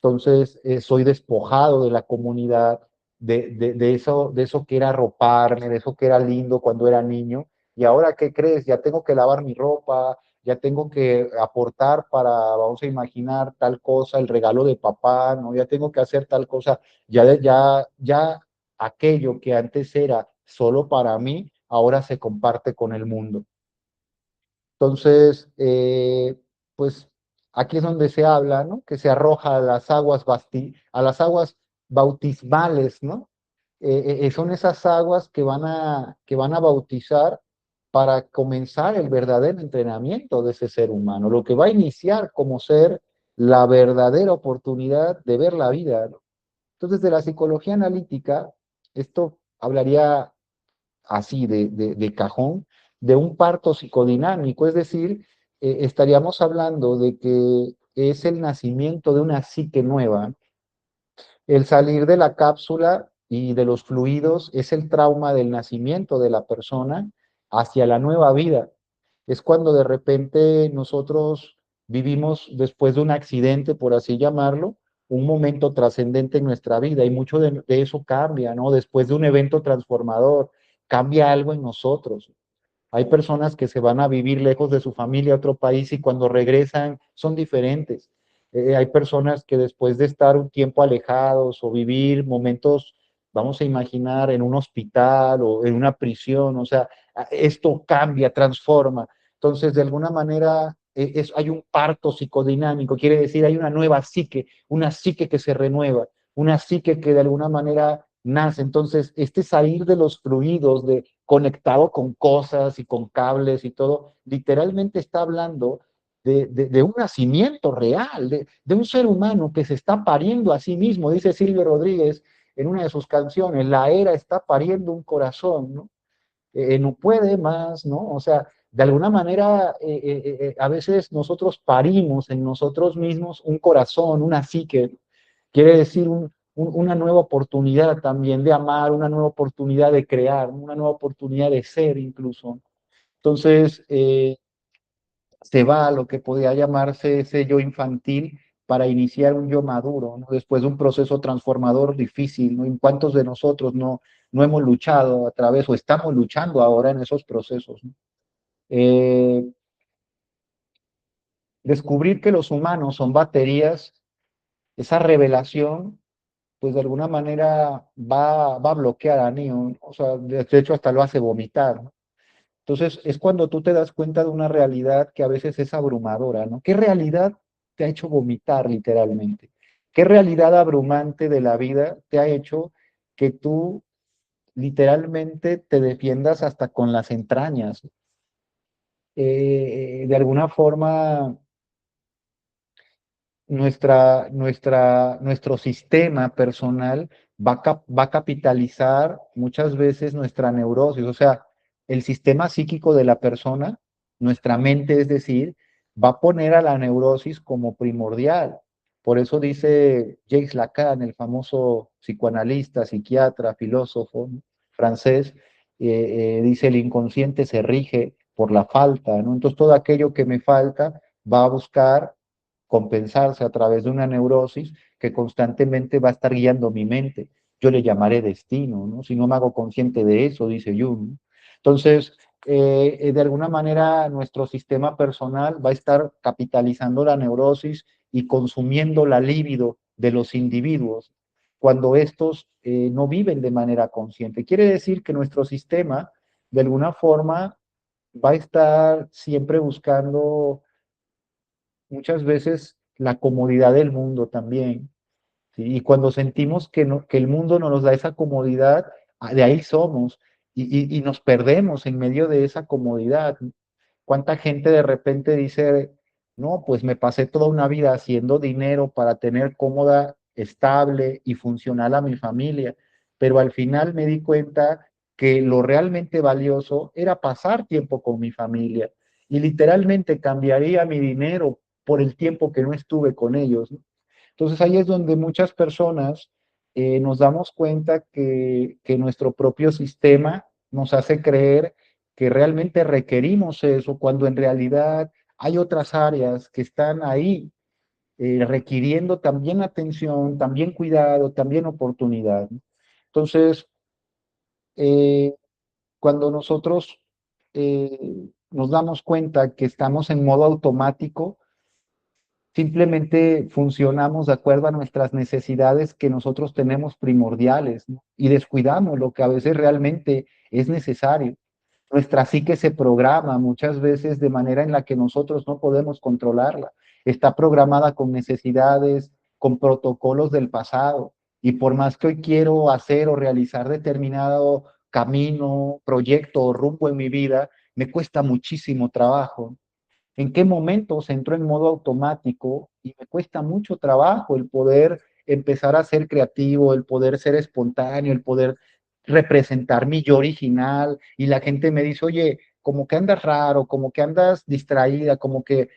[SPEAKER 1] Entonces, soy despojado de la comunidad, de eso que era arroparme, de eso que era lindo cuando era niño. Y ahora, ¿qué crees? Ya tengo que lavar mi ropa, ya tengo que aportar para, vamos a imaginar, tal cosa, el regalo de papá, ¿no? Ya tengo que hacer tal cosa. Ya aquello que antes era solo para mí, ahora se comparte con el mundo. Entonces, pues aquí es donde se habla, ¿no? Que se arroja a las aguas, a las aguas bautismales, ¿no? Son esas aguas que van a bautizar para comenzar el verdadero entrenamiento de ese ser humano, lo que va a iniciar como ser la verdadera oportunidad de ver la vida, ¿no? Entonces, de la psicología analítica, esto hablaría así de cajón, de un parto psicodinámico, es decir, estaríamos hablando de que es el nacimiento de una psique nueva. El salir de la cápsula y de los fluidos es el trauma del nacimiento de la persona hacia la nueva vida. Es cuando de repente nosotros vivimos después de un accidente, por así llamarlo, un momento trascendente en nuestra vida y mucho de eso cambia, ¿no? Después de un evento transformador, cambia algo en nosotros. Hay personas que se van a vivir lejos de su familia a otro país y cuando regresan son diferentes. Hay personas que después de estar un tiempo alejados o vivir momentos, vamos a imaginar, en un hospital o en una prisión, o sea, esto cambia, transforma. Entonces, de alguna manera, hay un parto psicodinámico, quiere decir, hay una psique que se renueva, una psique que de alguna manera nace. Entonces, este salir de los fluidos, de conectado con cosas y con cables y todo, literalmente está hablando de un nacimiento real, de un ser humano que se está pariendo a sí mismo, dice Silvio Rodríguez en una de sus canciones, la era está pariendo un corazón, ¿no? No puede más, ¿no? O sea, de alguna manera, a veces nosotros parimos en nosotros mismos un corazón, una psique, quiere decir una nueva oportunidad también de amar, una nueva oportunidad de crear, una nueva oportunidad de ser incluso. Entonces, se va a lo que podría llamarse ese yo infantil para iniciar un yo maduro, ¿no? Después de un proceso transformador difícil, ¿no? ¿En cuántos de nosotros no hemos luchado a través o estamos luchando ahora en esos procesos, ¿no? Eh, Descubrir que los humanos son baterías, esa revelación, pues de alguna manera va a bloquear a Neo, ¿no? O sea, de hecho hasta lo hace vomitar, ¿no? Entonces es cuando tú te das cuenta de una realidad que a veces es abrumadora, ¿no? ¿Qué realidad te ha hecho vomitar literalmente? ¿Qué realidad abrumante de la vida te ha hecho que tú literalmente te defiendas hasta con las entrañas? De alguna forma nuestro sistema personal va a capitalizar muchas veces nuestra neurosis, o sea, el sistema psíquico de la persona, nuestra mente, es decir, va a poner a la neurosis como primordial. Por eso dice Jacques Lacan, el famoso psicoanalista, psiquiatra, filósofo, ¿no?, francés, dice el inconsciente se rige por la falta, ¿no? Entonces todo aquello que me falta va a buscar compensarse a través de una neurosis que constantemente va a estar guiando mi mente. Yo le llamaré destino, ¿no? Si no me hago consciente de eso, dice Jung, ¿no? Entonces, de alguna manera, nuestro sistema personal va a estar capitalizando la neurosis y consumiendo la libido de los individuos cuando estos no viven de manera consciente. Quiere decir que nuestro sistema, de alguna forma, va a estar siempre buscando muchas veces la comodidad del mundo también, ¿sí? Y cuando sentimos que el mundo no nos da esa comodidad, de ahí somos y nos perdemos en medio de esa comodidad. ¿Cuánta gente de repente dice, no, pues me pasé toda una vida haciendo dinero para tener cómoda, estable y funcional a mi familia, pero al final me di cuenta que lo realmente valioso era pasar tiempo con mi familia y literalmente cambiaría mi dinero por el tiempo que no estuve con ellos, ¿no? Entonces ahí es donde muchas personas nos damos cuenta que nuestro propio sistema nos hace creer que realmente requerimos eso, cuando en realidad hay otras áreas que están ahí requiriendo también atención, también cuidado, también oportunidad, ¿no? Entonces, eh, cuando nosotros nos damos cuenta que estamos en modo automático, simplemente funcionamos de acuerdo a nuestras necesidades que nosotros tenemos primordiales, ¿no? Y descuidamos lo que a veces realmente es necesario. Nuestra psique se programa muchas veces de manera en la que nosotros no podemos controlarla. Está programada con necesidades, con protocolos del pasado. Y por más que hoy quiero hacer o realizar determinado camino, proyecto o rumbo en mi vida, me cuesta muchísimo trabajo. ¿En qué momentos entro en modo automático y me cuesta mucho trabajo el poder empezar a ser creativo, el poder ser espontáneo, el poder representar mi yo original? Y la gente me dice, oye, como que andas raro, como que andas distraída, como que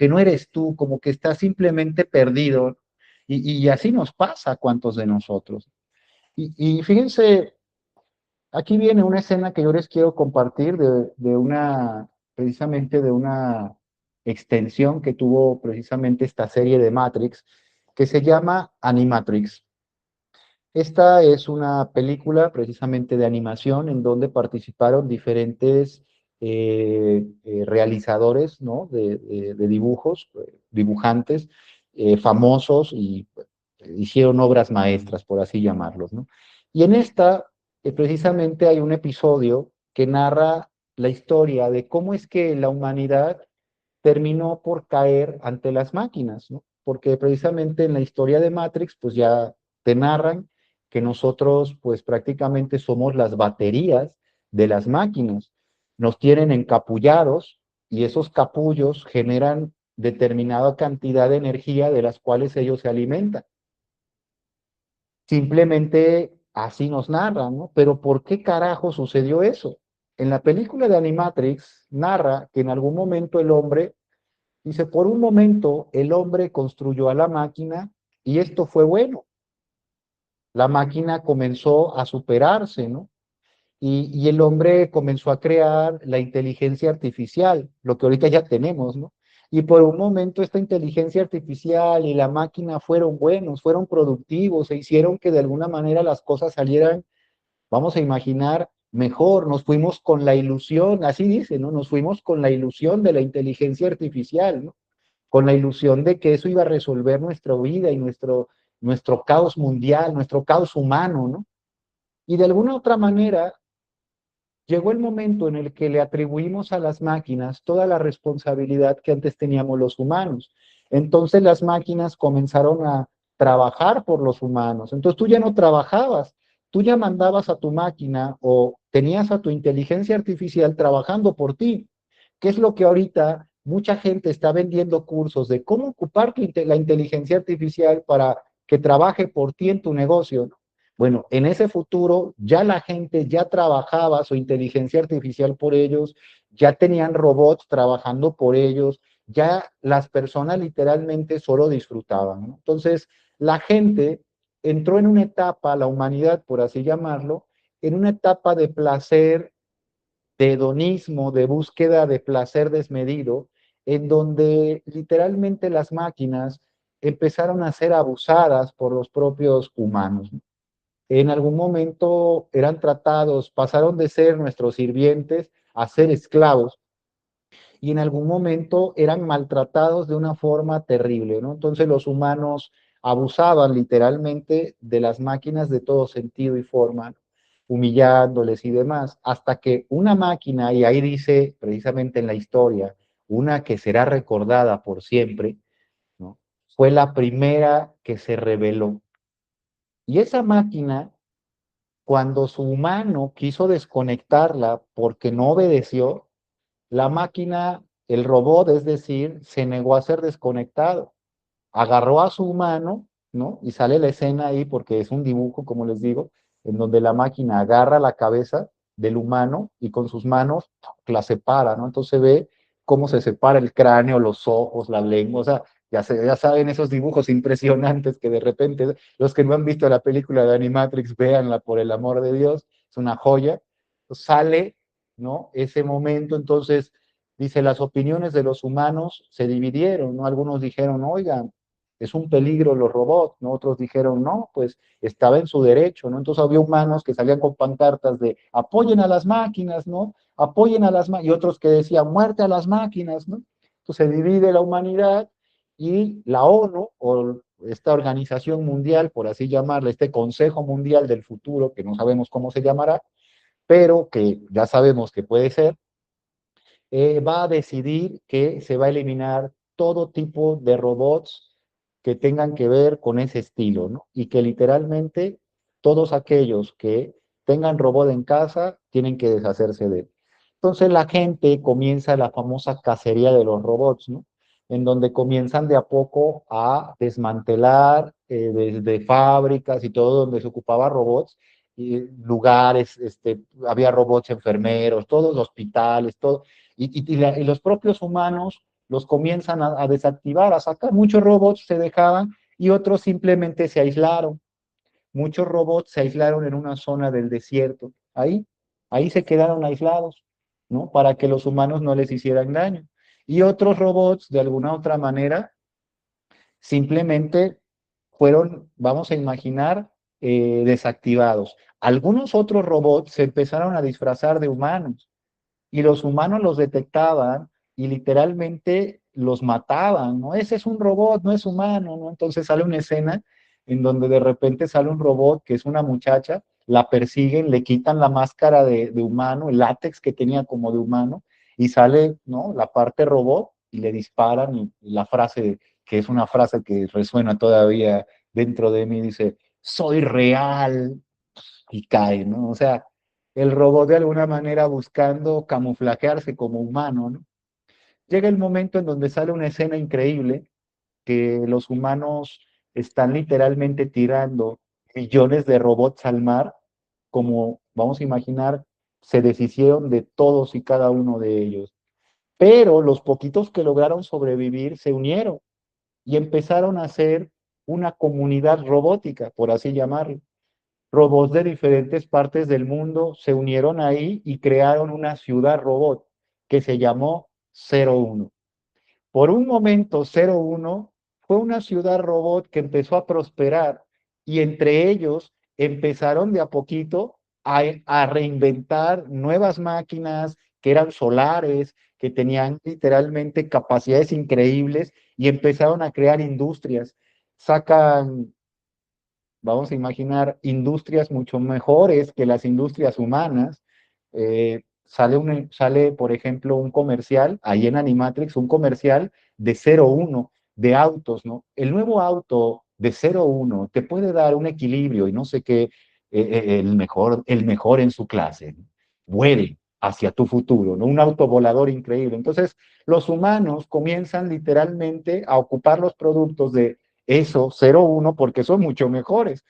[SPEAKER 1] no eres tú, como que estás simplemente perdido. Y así nos pasa a cuantos de nosotros. Y fíjense, aquí viene una escena que yo les quiero compartir de una, precisamente de una extensión que tuvo precisamente esta serie de Matrix, que se llama Animatrix. Esta es una película precisamente de animación en donde participaron diferentes realizadores, ¿no? de dibujos, dibujantes famosos y hicieron obras maestras, por así llamarlos, ¿no? Y en esta, precisamente hay un episodio que narra la historia de cómo es que la humanidad terminó por caer ante las máquinas, ¿no? Porque precisamente en la historia de Matrix, pues ya te narran que nosotros, pues prácticamente somos las baterías de las máquinas. Nos tienen encapullados y esos capullos generan determinada cantidad de energía de las cuales ellos se alimentan. Simplemente así nos narran, ¿no? Pero ¿por qué carajo sucedió eso? En la película de Animatrix narra que en algún momento el hombre dice, por un momento el hombre construyó a la máquina y esto fue bueno. La máquina comenzó a superarse, ¿no? Y el hombre comenzó a crear la inteligencia artificial, lo que ahorita ya tenemos, ¿no? Y por un momento esta inteligencia artificial y la máquina fueron buenos, fueron productivos, e hicieron que de alguna manera las cosas salieran, vamos a imaginar, mejor. Nos fuimos con la ilusión, así dice, ¿no? Nos fuimos con la ilusión de la inteligencia artificial, ¿no? Con la ilusión de que eso iba a resolver nuestra vida y nuestro caos mundial, nuestro caos humano, ¿no? Y de alguna otra manera llegó el momento en el que le atribuimos a las máquinas toda la responsabilidad que antes teníamos los humanos. Entonces las máquinas comenzaron a trabajar por los humanos. Entonces tú ya no trabajabas, tú ya mandabas a tu máquina o tenías a tu inteligencia artificial trabajando por ti. ¿Qué es lo que ahorita mucha gente está vendiendo cursos de cómo ocupar la inteligencia artificial para que trabaje por ti en tu negocio? Bueno, en ese futuro ya la gente ya trabajaba su inteligencia artificial por ellos, ya tenían robots trabajando por ellos, ya las personas literalmente solo disfrutaban, ¿no? Entonces, la gente entró en una etapa, la humanidad, por así llamarlo, en una etapa de placer, de hedonismo, de búsqueda de placer desmedido, en donde literalmente las máquinas empezaron a ser abusadas por los propios humanos. En algún momento eran tratados, pasaron de ser nuestros sirvientes a ser esclavos y en algún momento eran maltratados de una forma terrible, ¿no? Entonces los humanos abusaban literalmente de las máquinas de todo sentido y forma, humillándoles y demás, hasta que una máquina, y ahí dice precisamente en la historia, una que será recordada por siempre, ¿no? Fue la primera que se rebeló. Y esa máquina, cuando su humano quiso desconectarla porque no obedeció, la máquina, el robot, es decir, se negó a ser desconectado. Agarró a su humano, ¿no? Y sale la escena ahí porque es un dibujo, como les digo, en donde la máquina agarra la cabeza del humano y con sus manos la separa, ¿no? Entonces se ve cómo se separa el cráneo, los ojos, la lengua, o sea, ya saben esos dibujos impresionantes que de repente los que no han visto la película de Animatrix, véanla por el amor de Dios, es una joya. Sale, ¿no? Ese momento, entonces, dice, las opiniones de los humanos se dividieron, ¿no? Algunos dijeron, oigan, es un peligro los robots, ¿no? Otros dijeron, no, pues estaba en su derecho, ¿no? Entonces había humanos que salían con pancartas de apoyen a las máquinas, ¿no? Apoyen a las máquinas, y otros que decían muerte a las máquinas, ¿no? Entonces se divide la humanidad y la ONU, o esta organización mundial, por así llamarla, este Consejo Mundial del Futuro, que no sabemos cómo se llamará, pero que ya sabemos que puede ser, va a decidir que se va a eliminar todo tipo de robots que tengan que ver con ese estilo, ¿no? Y que literalmente todos aquellos que tengan robot en casa tienen que deshacerse de él. Entonces la gente comienza la famosa cacería de los robots, ¿no? En donde comienzan de a poco a desmantelar desde fábricas y todo donde se ocupaba robots lugares, había robots enfermeros, todos hospitales, todo, y los propios humanos los comienzan a desactivar, a sacar. Muchos robots se dejaban y otros simplemente se aislaron. Muchos robots se aislaron en una zona del desierto. Ahí se quedaron aislados, ¿no? Para que los humanos no les hicieran daño. Y otros robots, de alguna otra manera, simplemente fueron, vamos a imaginar, desactivados. Algunos otros robots se empezaron a disfrazar de humanos y los humanos los detectaban y literalmente los mataban, ¿no? Ese es un robot, no es humano, ¿no? Entonces sale una escena en donde de repente sale un robot que es una muchacha, la persiguen, le quitan la máscara de humano, el látex que tenía como de humano, y sale, ¿no? La parte robot y le disparan y la frase, que es una frase que resuena todavía dentro de mí, dice, soy real, y cae, ¿no? O sea, el robot de alguna manera buscando camuflajearse como humano, ¿no? Llega el momento en donde sale una escena increíble que los humanos están literalmente tirando millones de robots al mar, como vamos a imaginar, se deshicieron de todos y cada uno de ellos. Pero los poquitos que lograron sobrevivir se unieron y empezaron a hacer una comunidad robótica, por así llamarlo. Robots de diferentes partes del mundo se unieron ahí y crearon una ciudad robot que se llamó 01. Por un momento, 01 fue una ciudad robot que empezó a prosperar y entre ellos empezaron de a poquito a reinventar nuevas máquinas que eran solares, que tenían literalmente capacidades increíbles y empezaron a crear industrias. Sacan, vamos a imaginar, industrias mucho mejores que las industrias humanas. Sale, por ejemplo, un comercial, ahí en Animatrix, un comercial de 01 de autos, ¿no? El nuevo auto de 01 te puede dar un equilibrio y no sé qué, el mejor en su clase, ¿no? Vuele hacia tu futuro, ¿no? Un auto volador increíble. Entonces, los humanos comienzan literalmente a ocupar los productos de eso, 01, porque son mucho mejores.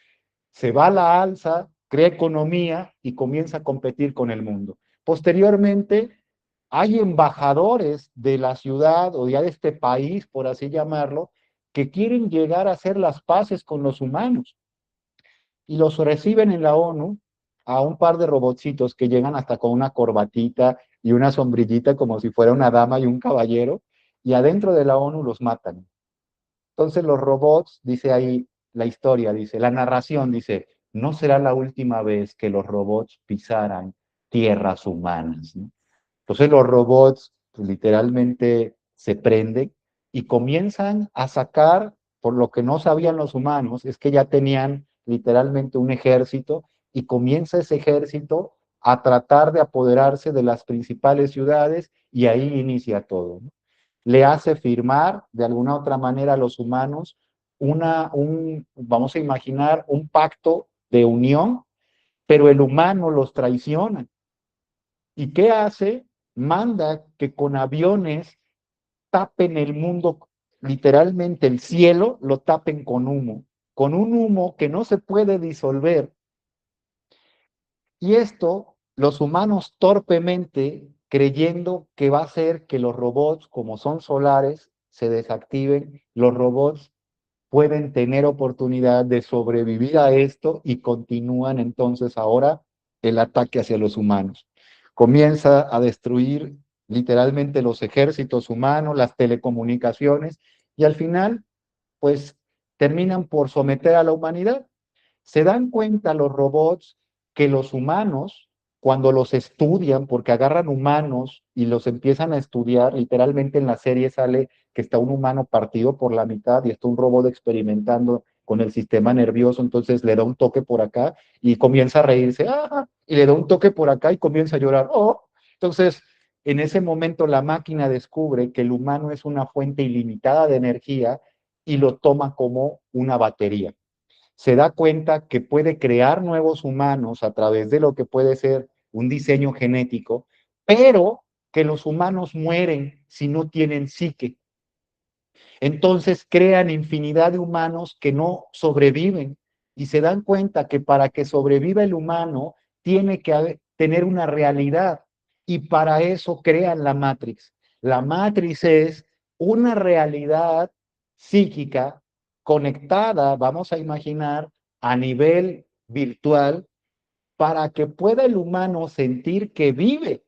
[SPEAKER 1] Se va a la alza, crea economía y comienza a competir con el mundo. Posteriormente, hay embajadores de la ciudad o ya de este país, por así llamarlo, que quieren llegar a hacer las paces con los humanos y los reciben en la ONU a un par de robotcitos que llegan hasta con una corbatita y una sombrillita como si fuera una dama y un caballero, y adentro de la ONU los matan. Entonces los robots, dice ahí la historia, dice, la narración dice, no será la última vez que los robots pisaran tierras humanas, ¿no? Entonces los robots pues, literalmente se prenden y comienzan a sacar, por lo que no sabían los humanos, es que ya tenían literalmente un ejército y comienza ese ejército a tratar de apoderarse de las principales ciudades y ahí inicia todo, ¿no? Le hace firmar de alguna otra manera a los humanos vamos a imaginar, un pacto de unión, pero el humano los traiciona. ¿Y qué hace? Manda que con aviones tapen el mundo, literalmente el cielo lo tapen con un humo que no se puede disolver. Y esto, los humanos torpemente creyendo que va a hacer que los robots, como son solares, se desactiven, los robots pueden tener oportunidad de sobrevivir a esto y continúan entonces ahora el ataque hacia los humanos. Comienza a destruir literalmente los ejércitos humanos, las telecomunicaciones y al final, pues terminan por someter a la humanidad. Se dan cuenta los robots que los humanos, cuando los estudian, porque agarran humanos y los empiezan a estudiar, literalmente en la serie sale que está un humano partido por la mitad y está un robot experimentando con el sistema nervioso, entonces le da un toque por acá y comienza a reírse, ¡ah! Y le da un toque por acá y comienza a llorar, ¡oh! Entonces, en ese momento la máquina descubre que el humano es una fuente ilimitada de energía y lo toma como una batería. Se da cuenta que puede crear nuevos humanos a través de lo que puede ser un diseño genético, pero que los humanos mueren si no tienen psique. Entonces crean infinidad de humanos que no sobreviven y se dan cuenta que para que sobreviva el humano tiene que tener una realidad y para eso crean la Matrix. La Matrix es una realidad psíquica conectada, vamos a imaginar, a nivel virtual para que pueda el humano sentir que vive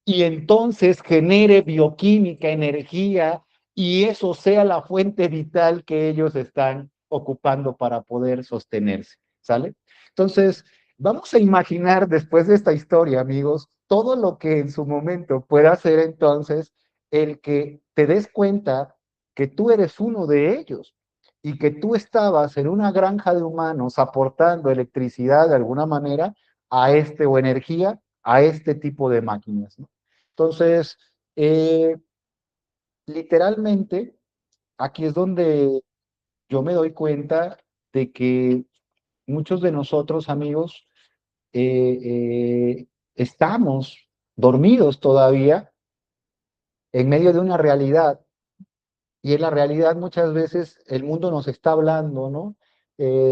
[SPEAKER 1] y entonces genere bioquímica, energía, y eso sea la fuente vital que ellos están ocupando para poder sostenerse, ¿sale? Entonces, vamos a imaginar después de esta historia, amigos, todo lo que en su momento pueda ser entonces el que te des cuenta que tú eres uno de ellos y que tú estabas en una granja de humanos aportando electricidad de alguna manera a este o energía a este tipo de máquinas, ¿no? Entonces, literalmente, aquí es donde yo me doy cuenta de que muchos de nosotros, amigos, estamos dormidos todavía en medio de una realidad y en la realidad muchas veces el mundo nos está hablando, ¿no?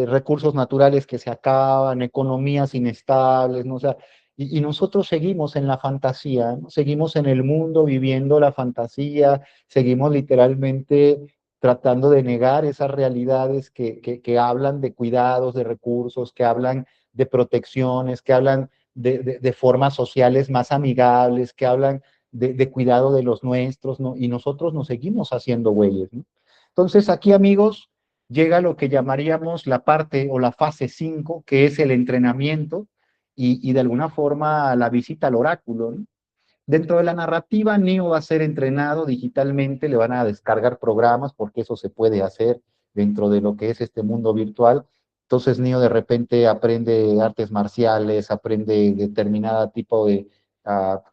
[SPEAKER 1] Recursos naturales que se acaban, economías inestables, ¿no? O sea, y nosotros seguimos en la fantasía, ¿no? Seguimos en el mundo viviendo la fantasía, seguimos literalmente tratando de negar esas realidades que hablan de cuidados, de recursos, que hablan de protecciones, que hablan de formas sociales más amigables, que hablan de cuidado de los nuestros, ¿no? Y nosotros nos seguimos haciendo güeyes, ¿no? Entonces aquí, amigos, llega lo que llamaríamos la parte o la fase 5, que es el entrenamiento y de alguna forma la visita al oráculo, ¿no? Dentro de la narrativa, Neo va a ser entrenado digitalmente, le van a descargar programas, porque eso se puede hacer dentro de lo que es este mundo virtual. Entonces, Neo de repente aprende artes marciales, aprende determinada tipo de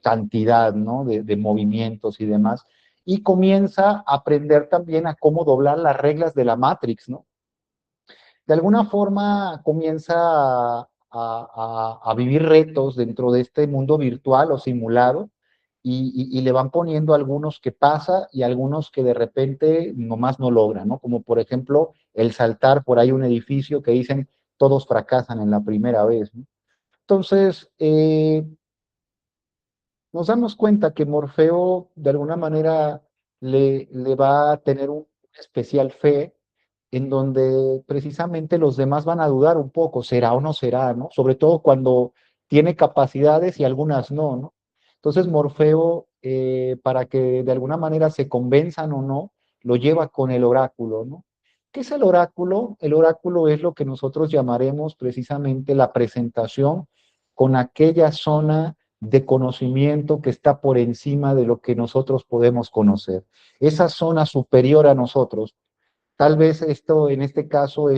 [SPEAKER 1] cantidad, ¿no? De movimientos y demás. Y comienza a aprender también a cómo doblar las reglas de la Matrix, ¿no? De alguna forma comienza a vivir retos dentro de este mundo virtual o simulado y le van poniendo algunos que pasa y algunos que de repente nomás no logran, ¿no? Como por ejemplo el saltar por ahí un edificio que dicen todos fracasan en la primera vez, ¿no? Entonces, nos damos cuenta que Morfeo de alguna manera le va a tener una especial fe en donde precisamente los demás van a dudar un poco, será o no será, ¿no? Sobre todo cuando tiene capacidades y algunas no, ¿no? Entonces Morfeo, para que de alguna manera se convenzan o no, lo lleva con el oráculo, ¿no? ¿Qué es el oráculo? El oráculo es lo que nosotros llamaremos precisamente la presentación con aquella zona de conocimiento que está por encima de lo que nosotros podemos conocer. Esa zona superior a nosotros. Tal vez esto en este caso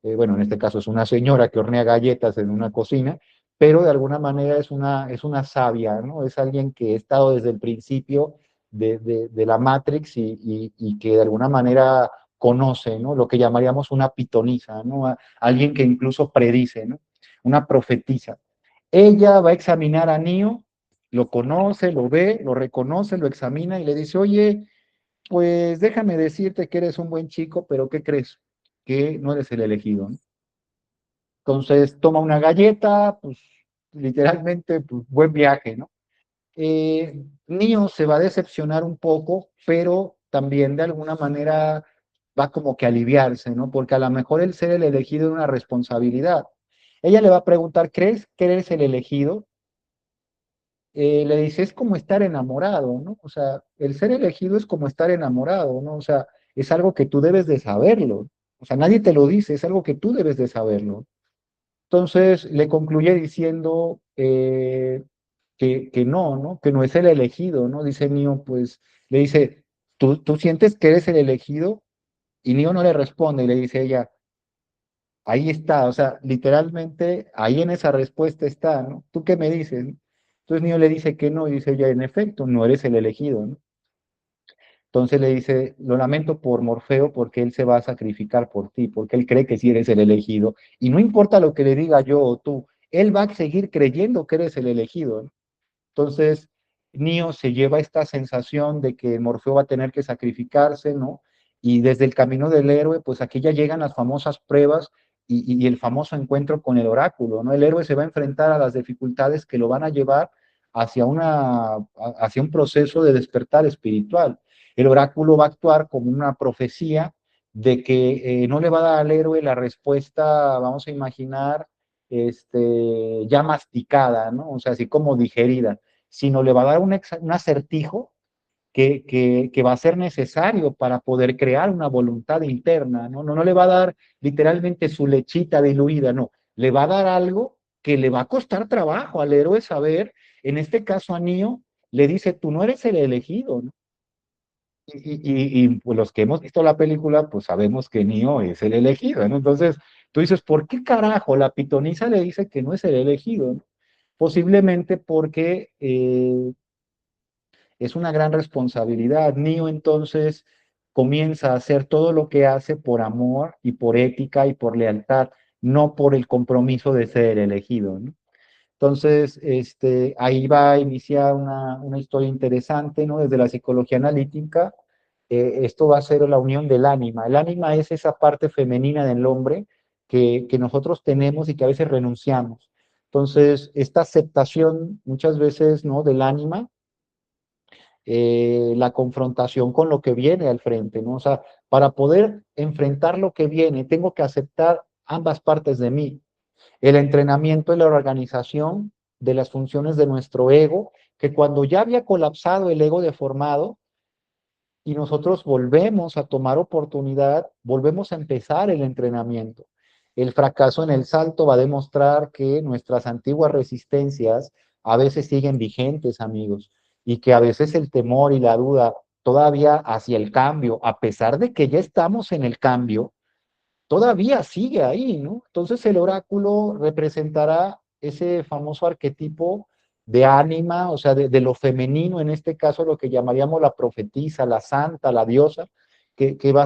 [SPEAKER 1] bueno, en este caso es una señora que hornea galletas en una cocina, pero de alguna manera es una sabia, ¿no? Es alguien que ha estado desde el principio de la Matrix y que de alguna manera conoce, ¿no? Lo que llamaríamos una pitonisa, ¿no? Alguien que incluso predice, ¿no? Una profetisa. Ella va a examinar a Neo, lo conoce, lo ve, lo reconoce, lo examina y le dice, oye, pues déjame decirte que eres un buen chico, pero ¿qué crees? Que no eres el elegido, ¿no? Entonces toma una galleta, pues literalmente, pues buen viaje, ¿no? Neo se va a decepcionar un poco, pero también de alguna manera va como que a aliviarse, ¿no? Porque a lo mejor el ser el elegido es una responsabilidad. Ella le va a preguntar, ¿crees que eres el elegido? Le dice, es como estar enamorado, ¿no? O sea, el ser elegido es como estar enamorado, ¿no? O sea, es algo que tú debes de saberlo. O sea, nadie te lo dice, es algo que tú debes de saberlo. Entonces, le concluye diciendo que no, ¿no? Que no es el elegido, ¿no? Dice Neo, pues, le dice, ¿tú sientes que eres el elegido? Y Neo no le responde y le dice ella, ahí está, o sea, literalmente ahí en esa respuesta está, ¿no? ¿Tú qué me dices? Entonces Neo le dice que no, y dice ella, en efecto, no eres el elegido, ¿no? Entonces le dice, lo lamento por Morfeo porque él se va a sacrificar por ti, porque él cree que sí eres el elegido, y no importa lo que le diga yo o tú, él va a seguir creyendo que eres el elegido, ¿no? Entonces, Neo se lleva esta sensación de que Morfeo va a tener que sacrificarse, ¿no? y desde el camino del héroe, pues aquí ya llegan las famosas pruebas y el famoso encuentro con el oráculo, ¿no? El héroe se va a enfrentar a las dificultades que lo van a llevar hacia un proceso de despertar espiritual. El oráculo va a actuar como una profecía de que no le va a dar al héroe la respuesta, vamos a imaginar, ya masticada, ¿no? O sea, así como digerida, sino le va a dar un acertijo que va a ser necesario para poder crear una voluntad interna, ¿no? No le va a dar literalmente su lechita diluida, no, le va a dar algo que le va a costar trabajo al héroe saber, en este caso a Neo, le dice, tú no eres el elegido, ¿no? Pues los que hemos visto la película, pues sabemos que Neo es el elegido, ¿no? Entonces, tú dices, ¿por qué carajo la pitonisa le dice que no es el elegido? ¿No? Posiblemente porque es una gran responsabilidad. Neo entonces comienza a hacer todo lo que hace por amor y por ética y por lealtad, no por el compromiso de ser elegido, ¿no? Entonces, ahí va a iniciar una historia interesante, ¿no? Desde la psicología analítica, esto va a ser la unión del ánima. El ánima es esa parte femenina del hombre que nosotros tenemos y que a veces renunciamos. Entonces, esta aceptación muchas veces, ¿no? Del ánima, la confrontación con lo que viene al frente, ¿no? O sea, para poder enfrentar lo que viene, tengo que aceptar ambas partes de mí. El entrenamiento y la organización de las funciones de nuestro ego, que cuando ya había colapsado el ego deformado y nosotros volvemos a tomar oportunidad, volvemos a empezar el entrenamiento. El fracaso en el salto va a demostrar que nuestras antiguas resistencias a veces siguen vigentes, amigos, y que a veces el temor y la duda todavía hacia el cambio, a pesar de que ya estamos en el cambio, todavía sigue ahí, ¿no? Entonces el oráculo representará ese famoso arquetipo de ánima, o sea, de lo femenino, en este caso lo que llamaríamos la profetisa, la santa, la diosa, que va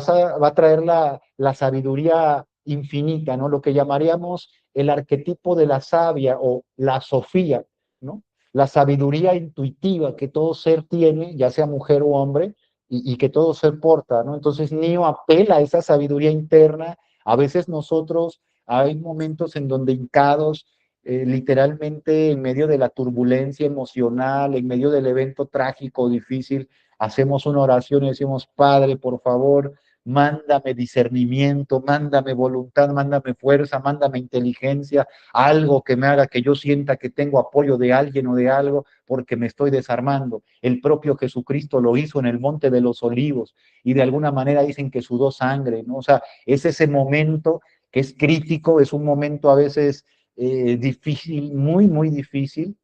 [SPEAKER 1] a traer la sabiduría infinita, ¿no? Lo que llamaríamos el arquetipo de la sabia o la Sofía, ¿no? La sabiduría intuitiva que todo ser tiene, ya sea mujer o hombre, y que todo ser porta, ¿no? Entonces Neo apela a esa sabiduría interna. A veces nosotros hay momentos en donde hincados, literalmente en medio de la turbulencia emocional, en medio del evento trágico, difícil, hacemos una oración y decimos, Padre, por favor, mándame discernimiento, mándame voluntad, mándame fuerza, mándame inteligencia, algo que me haga que yo sienta que tengo apoyo de alguien o de algo, porque me estoy desarmando. El propio Jesucristo lo hizo en el Monte de los Olivos y de alguna manera dicen que sudó sangre, ¿no? O sea, es ese momento que es crítico, es un momento a veces difícil, muy, muy difícil,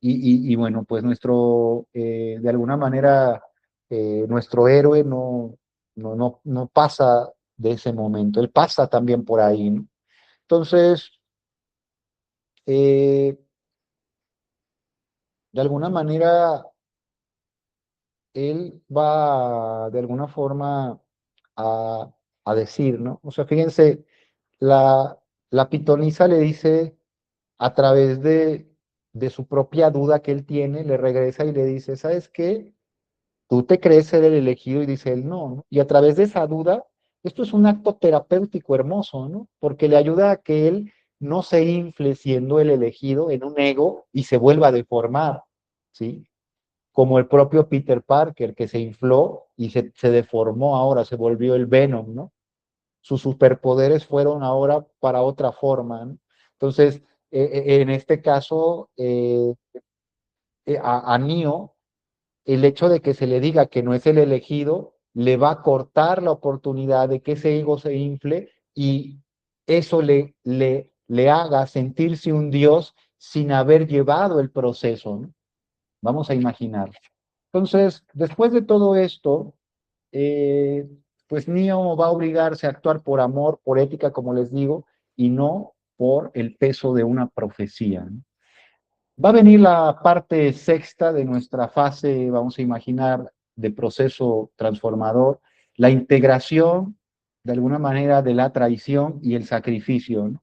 [SPEAKER 1] y bueno, pues de alguna manera, nuestro héroe no pasa de ese momento, él pasa también por ahí, ¿no? Entonces, eh, de alguna manera, él va de alguna forma a, a decir, ¿no? O sea, fíjense, la, la pitonisa le dice a través de su propia duda que él tiene, le regresa y le dice, ¿sabes qué? Tú te crees ser el elegido y dice él no, ¿no? Y a través de esa duda, esto es un acto terapéutico hermoso, ¿no? Porque le ayuda a que él no se infle siendo el elegido en un ego y se vuelva a deformar, ¿sí? Como el propio Peter Parker, que se infló y se deformó ahora, se volvió el Venom, ¿no? Sus superpoderes fueron ahora para otra forma, ¿no? Entonces, en este caso, a Neo, el hecho de que se le diga que no es el elegido, le va a cortar la oportunidad de que ese ego se infle y eso le haga sentirse un Dios sin haber llevado el proceso, ¿no? Vamos a imaginar. Entonces, después de todo esto, eh, pues Neo va a obligarse a actuar por amor, por ética, como les digo, y no por el peso de una profecía, ¿no? Va a venir la parte sexta de nuestra fase, vamos a imaginar, de proceso transformador, la integración, de alguna manera, de la traición y el sacrificio, ¿no?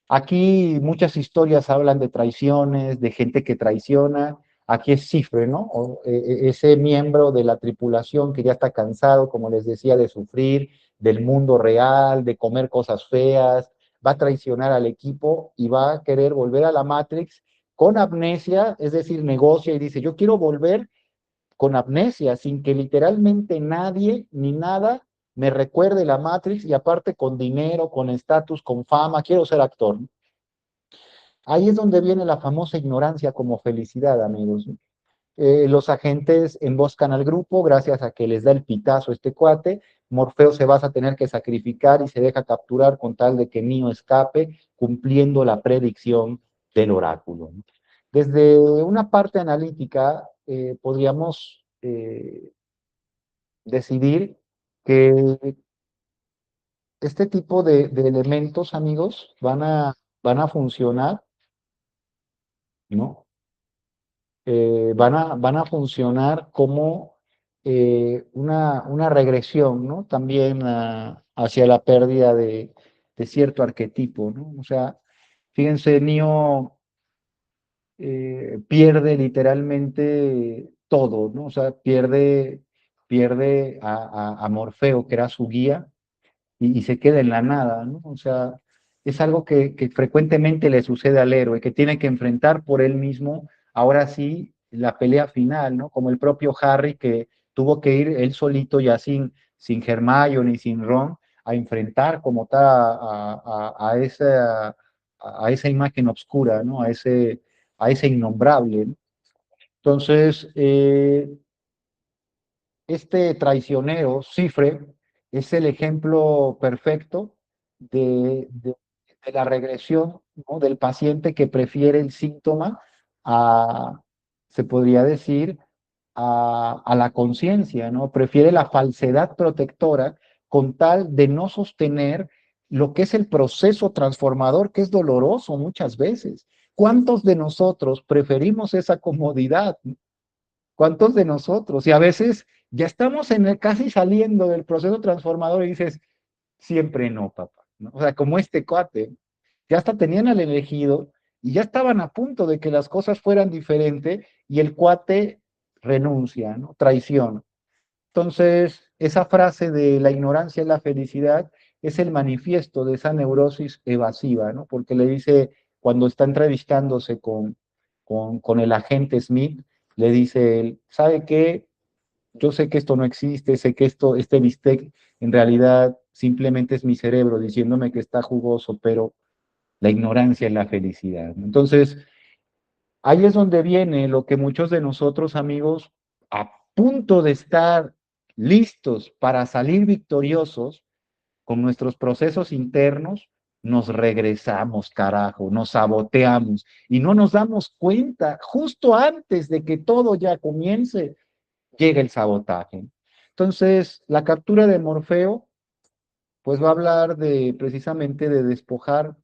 [SPEAKER 1] Aquí muchas historias hablan de traiciones, de gente que traiciona. aquí es Cifre, ¿no? Ese miembro de la tripulación que ya está cansado, como les decía, de sufrir, del mundo real, de comer cosas feas, va a traicionar al equipo y va a querer volver a la Matrix con amnesia, es decir, negocia y dice, yo quiero volver con amnesia, sin que literalmente nadie ni nada me recuerde la Matrix y aparte con dinero, con estatus, con fama, quiero ser actor. Ahí es donde viene la famosa ignorancia como felicidad, amigos. Los agentes emboscan al grupo gracias a que les da el pitazo este cuate. Morfeo se va a tener que sacrificar y se deja capturar con tal de que Neo escape, cumpliendo la predicción del oráculo. Desde una parte analítica, podríamos decidir que este tipo de elementos, amigos, van a funcionar, ¿no? Van a funcionar como una regresión, ¿no? También hacia la pérdida de cierto arquetipo, ¿no? O sea, fíjense, Neo pierde literalmente todo, ¿no? O sea, pierde a Morfeo, que era su guía, y se queda en la nada, ¿no? O sea, es algo que frecuentemente le sucede al héroe, que tiene que enfrentar por él mismo, ahora sí, la pelea final, ¿no? Como el propio Harry que tuvo que ir él solito ya sin Hermione ni sin Ron a enfrentar como tal a esa imagen oscura, ¿no? A ese innombrable, ¿no? Entonces, este traicionero, Cifre, es el ejemplo perfecto de la regresión, ¿no? Del paciente que prefiere el síntoma a, se podría decir, a la conciencia, ¿no? Prefiere la falsedad protectora con tal de no sostener lo que es el proceso transformador, que es doloroso muchas veces. ¿Cuántos de nosotros preferimos esa comodidad? ¿Cuántos de nosotros? Y a veces ya estamos casi saliendo del proceso transformador y dices, siempre no, papá, ¿no? O sea, como este cuate, ya hasta tenían al elegido y ya estaban a punto de que las cosas fueran diferentes y el cuate renuncia, ¿no? Traiciona. Entonces, esa frase de la ignorancia es la felicidad es el manifiesto de esa neurosis evasiva, ¿no? Porque le dice, cuando está entrevistándose con el agente Smith, le dice él, ¿sabe qué? Yo sé que esto no existe, sé que este bistec en realidad simplemente es mi cerebro diciéndome que está jugoso, pero la ignorancia es la felicidad, ¿no? Entonces, ahí es donde viene lo que muchos de nosotros, amigos, a punto de estar listos para salir victoriosos con nuestros procesos internos, nos regresamos, carajo, nos saboteamos y no nos damos cuenta, justo antes de que todo ya comience, llega el sabotaje. Entonces, la captura de Morfeo, pues va a hablar precisamente de despojar,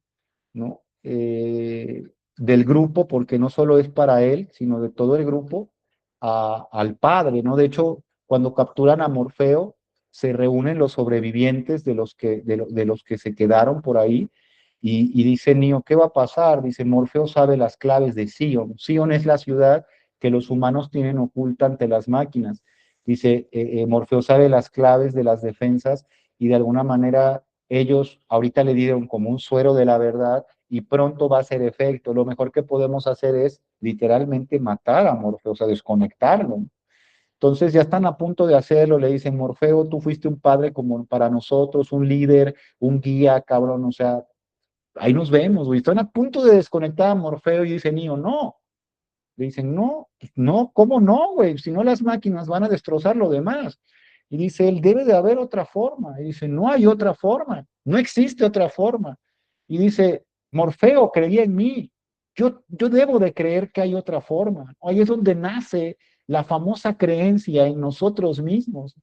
[SPEAKER 1] ¿no? Del grupo, porque no solo es para él, sino de todo el grupo, al padre, ¿no? De hecho, cuando capturan a Morfeo, se reúnen los sobrevivientes de los que se quedaron por ahí, y dice Neo, ¿qué va a pasar? Dice, Morfeo sabe las claves de Sion. Sion es la ciudad que los humanos tienen oculta ante las máquinas. Dice, Morfeo sabe las claves de las defensas y de alguna manera ellos ahorita le dieron como un suero de la verdad y pronto va a hacer efecto. Lo mejor que podemos hacer es literalmente matar a Morfeo, o sea, desconectarlo. Entonces ya están a punto de hacerlo, le dicen, Morfeo, tú fuiste un padre como para nosotros, un líder, un guía, cabrón, o sea, ahí nos vemos, güey. Están a punto de desconectar a Morfeo y dice Neo, no, le dicen, no, no, ¿cómo no, güey? Si no las máquinas van a destrozar lo demás. Y dice él, debe de haber otra forma. Y dice, no hay otra forma, no existe otra forma. Y dice, Morfeo creía en mí. Yo debo de creer que hay otra forma. Ahí es donde nace la famosa creencia en nosotros mismos.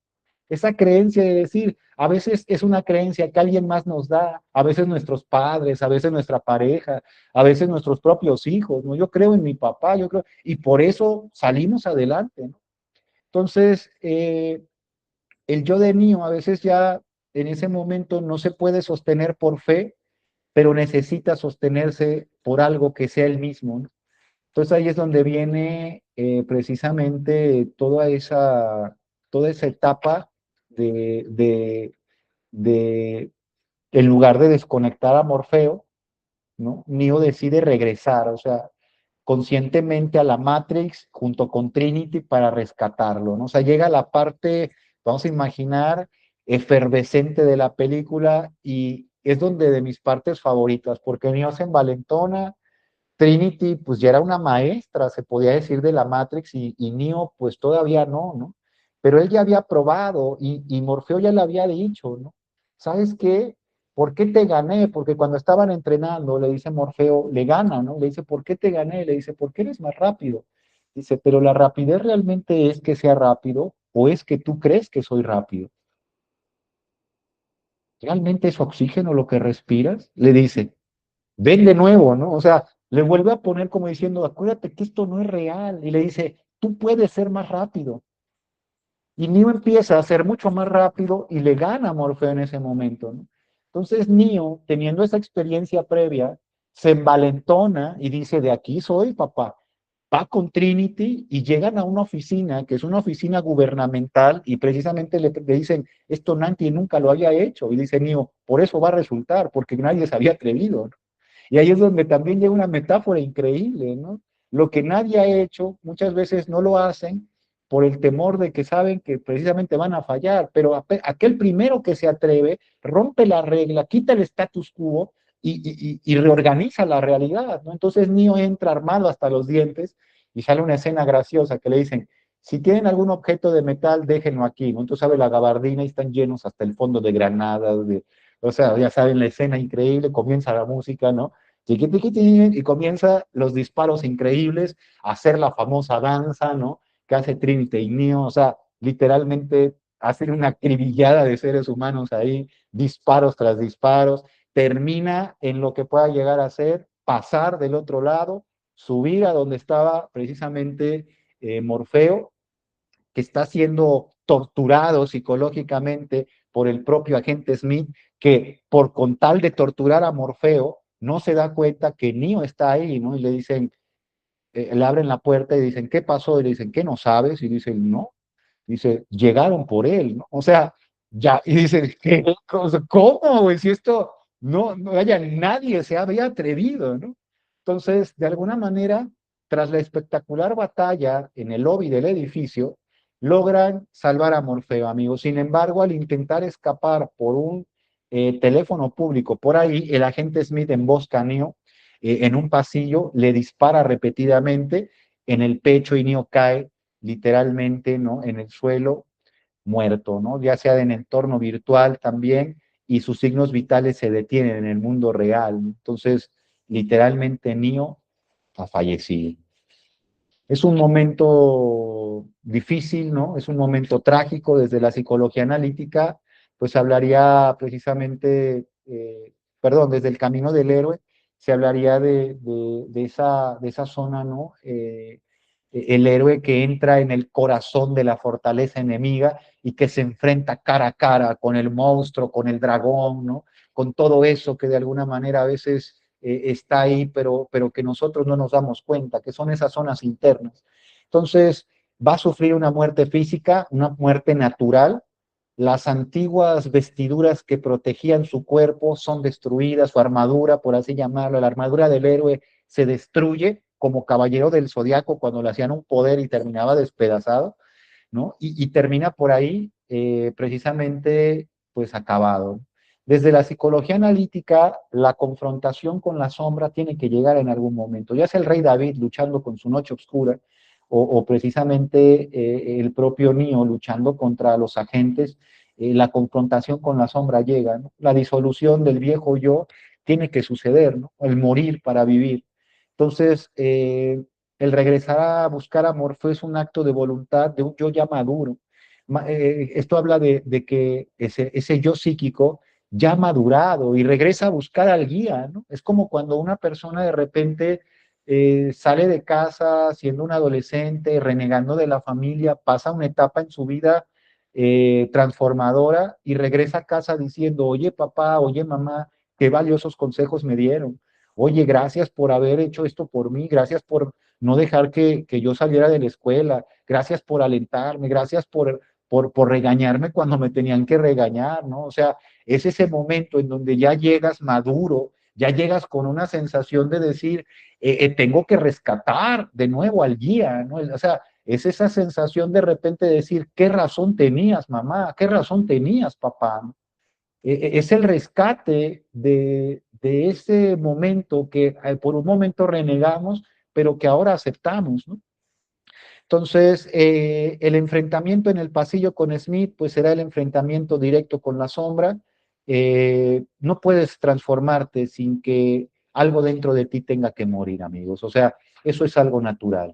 [SPEAKER 1] Esa creencia de decir, a veces es una creencia que alguien más nos da, a veces nuestros padres, a veces nuestra pareja, a veces nuestros propios hijos, ¿no? Yo creo en mi papá, yo creo, y por eso salimos adelante, ¿no? Entonces, el yo de niño a veces ya en ese momento no se puede sostener por fe, pero necesita sostenerse por algo que sea el mismo, ¿no? Entonces ahí es donde viene precisamente toda esa etapa de, de, de, en lugar de desconectar a Morfeo, ¿no? Neo decide regresar, o sea, conscientemente a la Matrix junto con Trinity para rescatarlo, ¿no? O sea, llega la parte, vamos a imaginar, efervescente de la película y es donde de mis partes favoritas, porque Neo se envalentona, Trinity pues ya era una maestra, se podía decir, de la Matrix y Neo pues todavía no, ¿no? Pero él ya había probado y Morfeo ya le había dicho, ¿no? ¿Sabes qué? ¿Por qué te gané? Porque cuando estaban entrenando, le dice Morfeo, le gana, ¿no? Le dice, ¿por qué te gané? Le dice, ¿por qué eres más rápido? Dice, pero la rapidez realmente es que sea rápido o es que tú crees que soy rápido. ¿Realmente es oxígeno lo que respiras? Le dice, ven de nuevo, ¿no? O sea, le vuelve a poner como diciendo, acuérdate que esto no es real. Y le dice, tú puedes ser más rápido. Y Neo empieza a ser mucho más rápido y le gana a Morfeo en ese momento, ¿no? Entonces Neo, teniendo esa experiencia previa, se envalentona y dice, de aquí soy, papá. Va con Trinity y llegan a una oficina, que es una oficina gubernamental, y precisamente le dicen, esto Nanti nunca lo había hecho. Y dice Neo, por eso va a resultar, porque nadie se había atrevido, ¿no? Y ahí es donde también llega una metáfora increíble, ¿no? Lo que nadie ha hecho, muchas veces no lo hacen por el temor de que saben que precisamente van a fallar, pero aquel primero que se atreve rompe la regla, quita el status quo y reorganiza la realidad, ¿no? Entonces Neo entra armado hasta los dientes y sale una escena graciosa que le dicen, si tienen algún objeto de metal, déjenlo aquí, ¿no? Entonces sabe la gabardina y están llenos hasta el fondo de granadas, o sea, ya saben, la escena increíble, comienza la música, ¿no? Tiqui, tiqui, tiqui, y comienza los disparos increíbles, a hacer la famosa danza, ¿no? Que hace Trinity y Neo, o sea, literalmente hacen una acribillada de seres humanos ahí, disparos tras disparos, termina en lo que pueda llegar a ser pasar del otro lado, subir a donde estaba precisamente Morfeo, que está siendo torturado psicológicamente por el propio agente Smith, que por con tal de torturar a Morfeo, no se da cuenta que Neo está ahí, ¿no? Y le dicen, le abren la puerta y dicen, ¿qué pasó? Y le dicen, ¿qué no sabes? Y dicen, no. Dice, llegaron por él, ¿no? O sea, ya, y dice, ¿qué? ¿Cómo, güey? Si esto no haya nadie se había atrevido, ¿no? Entonces, de alguna manera, tras la espectacular batalla en el lobby del edificio, logran salvar a Morfeo, amigos. Sin embargo, al intentar escapar por un teléfono público por ahí, el agente Smith embosca a Neo en un pasillo, le dispara repetidamente en el pecho y Neo cae literalmente, ¿no? En el suelo, muerto, ¿no? Ya sea en entorno virtual también, y sus signos vitales se detienen en el mundo real. Entonces, literalmente Neo ha fallecido. Es un momento difícil, ¿no? Es un momento trágico desde la psicología analítica, pues hablaría precisamente, perdón, desde el camino del héroe, se hablaría de esa zona, ¿no? El héroe que entra en el corazón de la fortaleza enemiga y que se enfrenta cara a cara con el monstruo, con el dragón, ¿no? Con todo eso que de alguna manera a veces está ahí, pero que nosotros no nos damos cuenta, que son esas zonas internas. Entonces, va a sufrir una muerte física, una muerte natural. Las antiguas vestiduras que protegían su cuerpo son destruidas, su armadura, por así llamarlo, la armadura del héroe se destruye como caballero del zodiaco cuando le hacían un poder y terminaba despedazado, ¿no? Y termina por ahí precisamente pues acabado. Desde la psicología analítica, la confrontación con la sombra tiene que llegar en algún momento, ya sea el rey David luchando con su noche oscura o precisamente el propio Neo luchando contra los agentes, la confrontación con la sombra llega, ¿no? La disolución del viejo yo tiene que suceder, ¿no? El morir para vivir. Entonces, el regresar a buscar amor fue un acto de voluntad de un yo ya maduro. Esto habla de que ese yo psíquico ya madurado y regresa a buscar al guía, ¿no? Es como cuando una persona de repente sale de casa siendo un adolescente, renegando de la familia, pasa una etapa en su vida transformadora y regresa a casa diciendo, oye papá, oye mamá, qué valiosos consejos me dieron. Oye, gracias por haber hecho esto por mí, gracias por no dejar que yo saliera de la escuela, gracias por alentarme, gracias por regañarme cuando me tenían que regañar, ¿no? O sea, es ese momento en donde ya llegas maduro, ya llegas con una sensación de decir, tengo que rescatar de nuevo al guía, ¿no? O sea, es esa sensación de repente de decir, ¿qué razón tenías, mamá? ¿Qué razón tenías, papá? Es el rescate de ese momento que por un momento renegamos, pero que ahora aceptamos, ¿no? Entonces, el enfrentamiento en el pasillo con Smith, pues será el enfrentamiento directo con la sombra. No puedes transformarte sin que algo dentro de ti tenga que morir, amigos. O sea, eso es algo natural.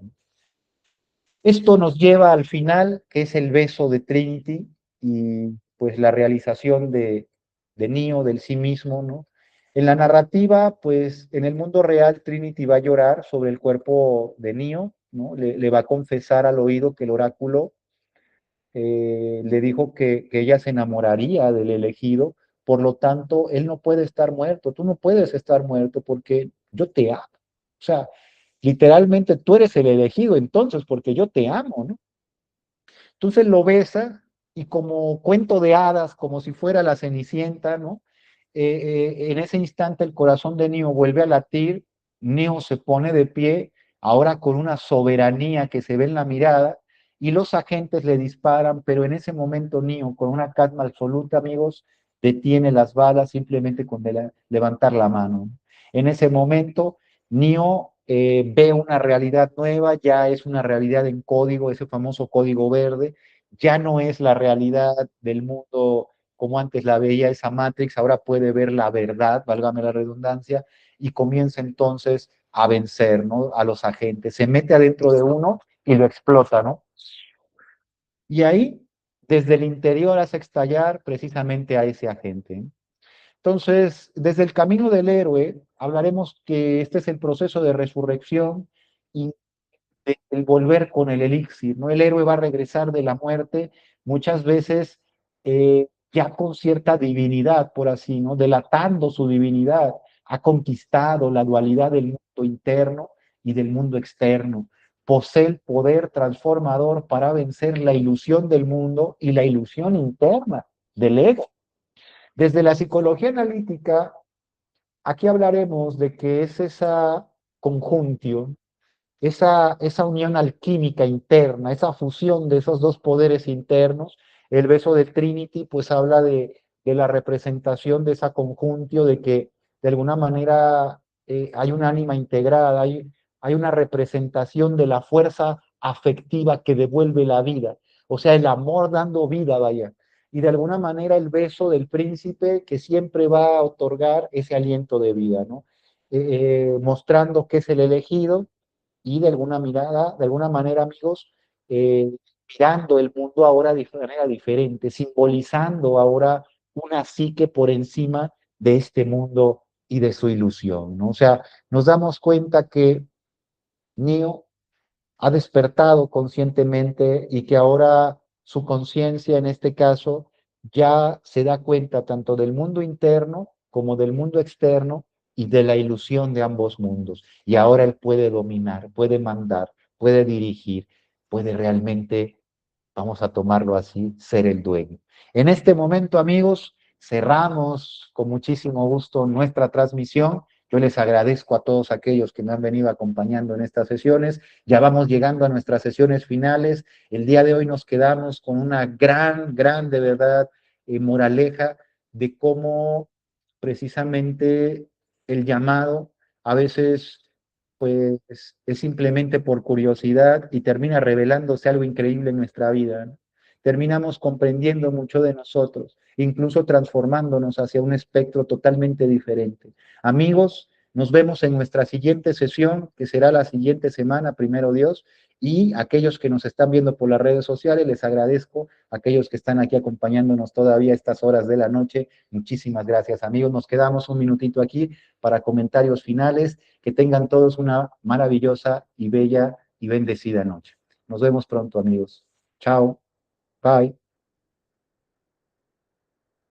[SPEAKER 1] Esto nos lleva al final, que es el beso de Trinity y pues la realización de Neo, del sí mismo, ¿no? En la narrativa, pues en el mundo real, Trinity va a llorar sobre el cuerpo de Neo, ¿no? Le va a confesar al oído que el oráculo le dijo que ella se enamoraría del elegido, por lo tanto, él no puede estar muerto, tú no puedes estar muerto porque yo te amo. O sea, literalmente tú eres el elegido entonces porque yo te amo, ¿no? Entonces lo besa y como cuento de hadas, como si fuera la Cenicienta, ¿no? En ese instante el corazón de Neo vuelve a latir, Neo se pone de pie, ahora con una soberanía que se ve en la mirada, y los agentes le disparan, pero en ese momento Neo, con una calma absoluta, amigos, detiene las balas simplemente con levantar la mano. En ese momento, Neo ve una realidad nueva, ya es una realidad en código, ese famoso código verde, ya no es la realidad del mundo como antes la veía esa Matrix, ahora puede ver la verdad, válgame la redundancia, y comienza entonces a vencer, ¿no? A los agentes, se mete adentro de uno y lo explota, ¿no? Y ahí, desde el interior hace estallar precisamente a ese agente. Entonces, desde el camino del héroe, hablaremos que este es el proceso de resurrección y el volver con el elixir, ¿no? El héroe va a regresar de la muerte muchas veces ya con cierta divinidad, por así, ¿no? Delatando su divinidad, ha conquistado la dualidad del mundo interno y del mundo externo. Posee el poder transformador para vencer la ilusión del mundo y la ilusión interna del ego. Desde la psicología analítica, aquí hablaremos de que es esa conjunción, esa unión alquímica interna, esa fusión de esos dos poderes internos. El beso de Trinity pues habla de la representación de esa conjuntio, de que de alguna manera hay un ánima integrada, hay una representación de la fuerza afectiva que devuelve la vida, o sea, el amor dando vida, vaya. Y de alguna manera el beso del príncipe que siempre va a otorgar ese aliento de vida, ¿no? Mostrando que es el elegido y de alguna mirada, de alguna manera, amigos, mirando el mundo ahora de manera diferente, simbolizando ahora una psique por encima de este mundo y de su ilusión, ¿no? O sea, nos damos cuenta que Neo ha despertado conscientemente y que ahora su conciencia en este caso ya se da cuenta tanto del mundo interno como del mundo externo y de la ilusión de ambos mundos. Y ahora él puede dominar, puede mandar, puede dirigir, puede realmente, vamos a tomarlo así, ser el dueño. En este momento, amigos, cerramos con muchísimo gusto nuestra transmisión. Yo les agradezco a todos aquellos que me han venido acompañando en estas sesiones. Ya vamos llegando a nuestras sesiones finales. El día de hoy nos quedamos con una gran, de verdad, moraleja de cómo precisamente el llamado a veces pues es simplemente por curiosidad y termina revelándose algo increíble en nuestra vida, ¿no? Terminamos comprendiendo mucho de nosotros, incluso transformándonos hacia un espectro totalmente diferente. Amigos, nos vemos en nuestra siguiente sesión, que será la siguiente semana, primero Dios, y aquellos que nos están viendo por las redes sociales, les agradezco, aquellos que están aquí acompañándonos todavía a estas horas de la noche, muchísimas gracias, amigos. Nos quedamos un minutito aquí para comentarios finales. Que tengan todos una maravillosa y bella y bendecida noche. Nos vemos pronto, amigos. Chao. Bye.